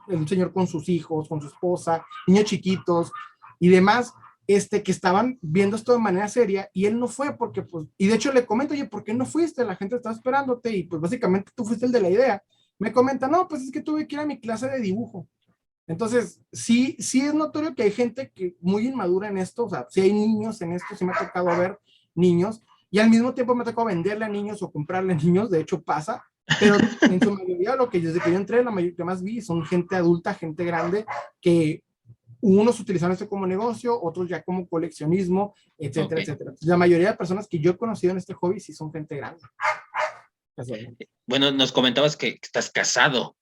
un señor con sus hijos, con su esposa, niños chiquitos y demás, que estaban viendo esto de manera seria y él no fue porque, pues, y de hecho le comento, oye, ¿por qué no fuiste? La gente estaba esperándote y pues básicamente tú fuiste el de la idea. Me comenta, no, pues es que tuve que ir a mi clase de dibujo. Entonces, sí es notorio que hay gente que muy inmadura en esto, o sea, si hay niños en esto, sí me ha tocado ver niños, y al mismo tiempo me ha tocado venderle a niños o comprarle a niños, de hecho pasa, pero en su mayoría lo que desde que yo entré, la mayoría que más vi son gente adulta, gente grande, que unos utilizan esto como negocio, otros ya como coleccionismo, Ok. etcétera, etcétera. La mayoría de personas que yo he conocido en este hobby sí son gente grande. Casualmente. Bueno, nos comentabas que estás casado.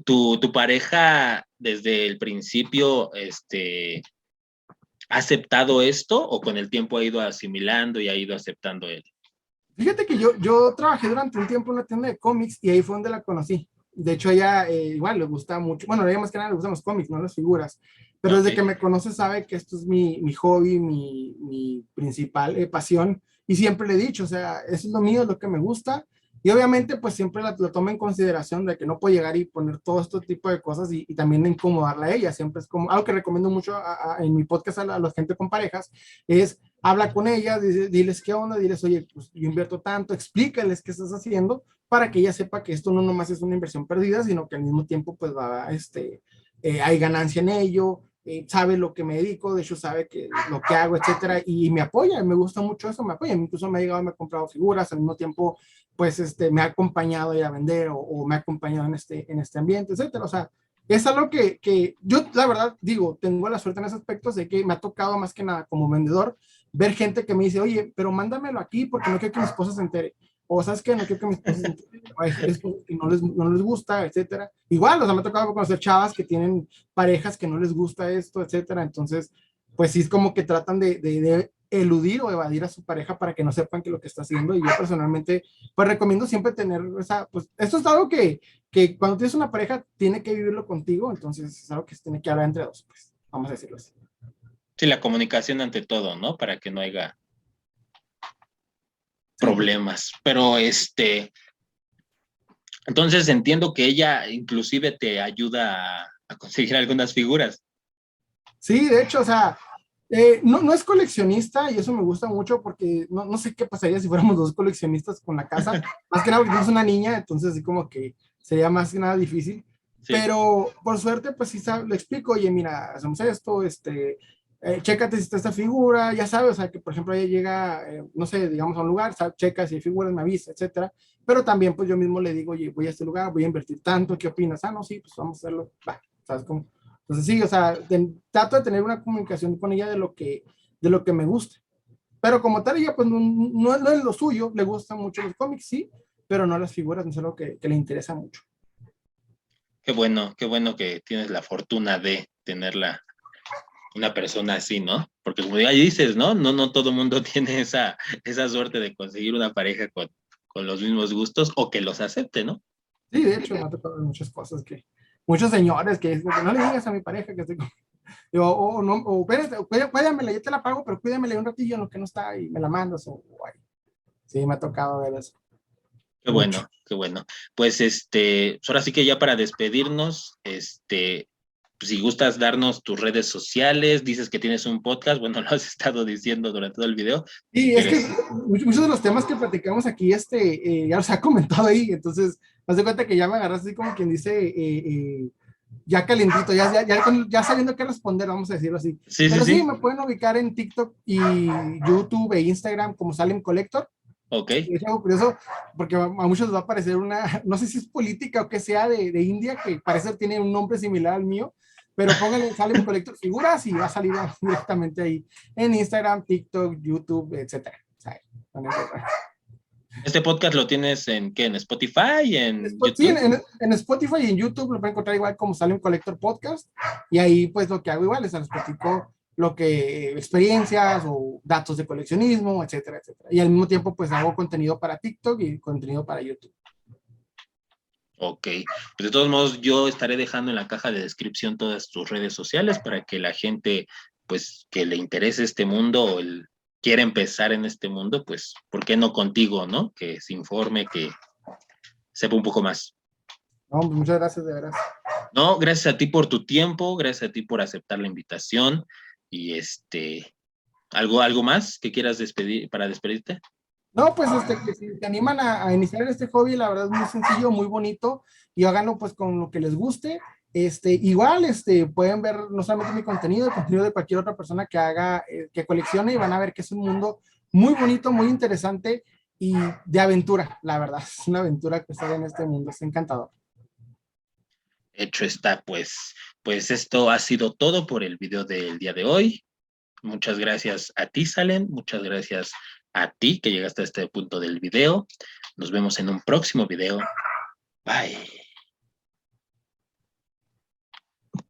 Tu pareja desde el principio, ¿ha aceptado esto o con el tiempo ha ido asimilando y ha ido aceptando él? Fíjate que yo trabajé durante un tiempo en una tienda de cómics y ahí fue donde la conocí. De hecho, ella igual le gusta mucho, bueno, a ella más que nada le gustan los cómics, no las figuras, pero Ok. desde que me conoce sabe que esto es mi hobby, mi principal pasión y siempre le he dicho, o sea, eso es lo mío, es lo que me gusta y obviamente pues siempre la toma en consideración de que no puedo llegar y poner todo este tipo de cosas y también incomodarla a ella, siempre es como algo que recomiendo mucho en mi podcast a la gente con parejas, es habla con ellas, diles qué onda, diles, oye, pues yo invierto tanto, explícales qué estás haciendo para que ella sepa que esto no nomás es una inversión perdida, sino que al mismo tiempo pues va, hay ganancia en ello, sabe lo que me dedico, de hecho sabe que lo que hago, etcétera, y me apoya, me gusta mucho eso, me apoya, incluso me ha llegado, me ha comprado figuras, al mismo tiempo pues me ha acompañado a ir a vender o me ha acompañado en este ambiente, etcétera, o sea, es algo que yo, la verdad, digo, tengo la suerte en ese aspecto de que me ha tocado más que nada como vendedor ver gente que me dice, oye, pero mándamelo aquí porque no quiero que mi esposa se entere. O sabes que no quiero que mi esposa se entere. O hay esposas que no les gusta, etcétera. Igual, o sea, me ha tocado conocer chavas que tienen parejas que no les gusta esto, etcétera. Entonces, pues sí es como que tratan de eludir o evadir a su pareja para que no sepan que lo que está haciendo. Y yo personalmente, pues recomiendo siempre tener esa, pues esto es algo que cuando tienes una pareja tiene que vivirlo contigo. Entonces es algo que se tiene que hablar entre dos, pues, vamos a decirlo así. Sí, la comunicación ante todo, ¿no? Para que no haya Sí, pues. problemas. Pero entonces entiendo que ella inclusive te ayuda a conseguir algunas figuras. Sí, de hecho, o sea, no es coleccionista y eso me gusta mucho porque no sé qué pasaría si fuéramos dos coleccionistas con la casa. Más que nada porque tienes una niña, entonces así como que sería más que nada difícil. Sí. Pero por suerte, pues sí le explico, oye, mira, hacemos esto, chécate si está esta figura, ya sabes, o sea, que por ejemplo ella llega, no sé, digamos a un lugar, checa si hay figuras, me avisa, etcétera. Pero también pues yo mismo le digo, oye, voy a este lugar, voy a invertir tanto, ¿qué opinas? No, sí, pues vamos a hacerlo, va, ¿sabes cómo? Entonces sí, o sea, trato de tener una comunicación con ella de lo que me gusta. Pero como tal, ella pues no es lo suyo, le gustan mucho los cómics, sí, pero no las figuras, no es algo que le interesa mucho. Qué bueno que tienes la fortuna de tenerla una persona así, ¿no? Porque como ya dices, ¿no? No todo el mundo tiene esa suerte de conseguir una pareja con los mismos gustos o que los acepte, ¿no? Sí, de hecho, me ha tocado muchas cosas muchos señores que dicen, no le digas a mi pareja que estoy con... Digo, no, o espérate, cuídamela, yo te la pago, pero cuídamela un ratillo en lo que no está y me la mandas, o ay. Sí, me ha tocado ver eso. Qué mucho. bueno, qué bueno. Pues ahora sí que ya para despedirnos, pues, si gustas darnos tus redes sociales, dices que tienes un podcast, bueno, lo has estado diciendo durante todo el video. Si Y es que quieres. muchos de los temas que platicamos aquí, ya los ha comentado ahí, entonces, haz de cuenta que ya me agarraste así como quien dice, ya calentito, ya sabiendo qué responder, vamos a decirlo así. Sí, sí, Pero sí, sí. me pueden ubicar en TikTok y YouTube e Instagram como Salem Collector. Ok. Y es algo curioso porque a muchos les va a parecer una, no sé si es política o que sea de India, que parece que tiene un nombre similar al mío, pero pónganle Salem Collector Figuras y va a salir directamente ahí en Instagram, TikTok, YouTube, etcétera. O sea, ¿Este podcast lo tienes en qué? ¿En Spotify? ¿En sí, YouTube? en Spotify y en YouTube lo pueden encontrar igual como Salem Collector Podcast. Y ahí, pues, lo que hago igual es les platico lo que experiencias o datos de coleccionismo, etcétera, etcétera. Y al mismo tiempo, pues, hago contenido para TikTok y contenido para YouTube. Ok. Pues de todos modos, yo estaré dejando en la caja de descripción todas tus redes sociales para que la gente, pues, que le interese este mundo o quiera empezar en este mundo, pues, ¿por qué no contigo, no? Que se informe, que sepa un poco más. No, pues, muchas gracias, de veras. No, gracias a ti por tu tiempo, gracias a ti por aceptar la invitación y algo más que quieras despedir para despedirte. No, pues que si te animan a iniciar este hobby, la verdad es muy sencillo, muy bonito, y háganlo pues con lo que les guste. Igual, pueden ver no solamente mi contenido, el contenido de cualquier otra persona que haga, que coleccione, y van a ver que es un mundo muy bonito, muy interesante y de aventura, la verdad. Es una aventura que estar en este mundo, es encantador. Hecho está, pues esto ha sido todo por el video del día de hoy. Muchas gracias a ti, Salen. Muchas gracias a ti que llegaste a este punto del video. Nos vemos en un próximo video. Bye.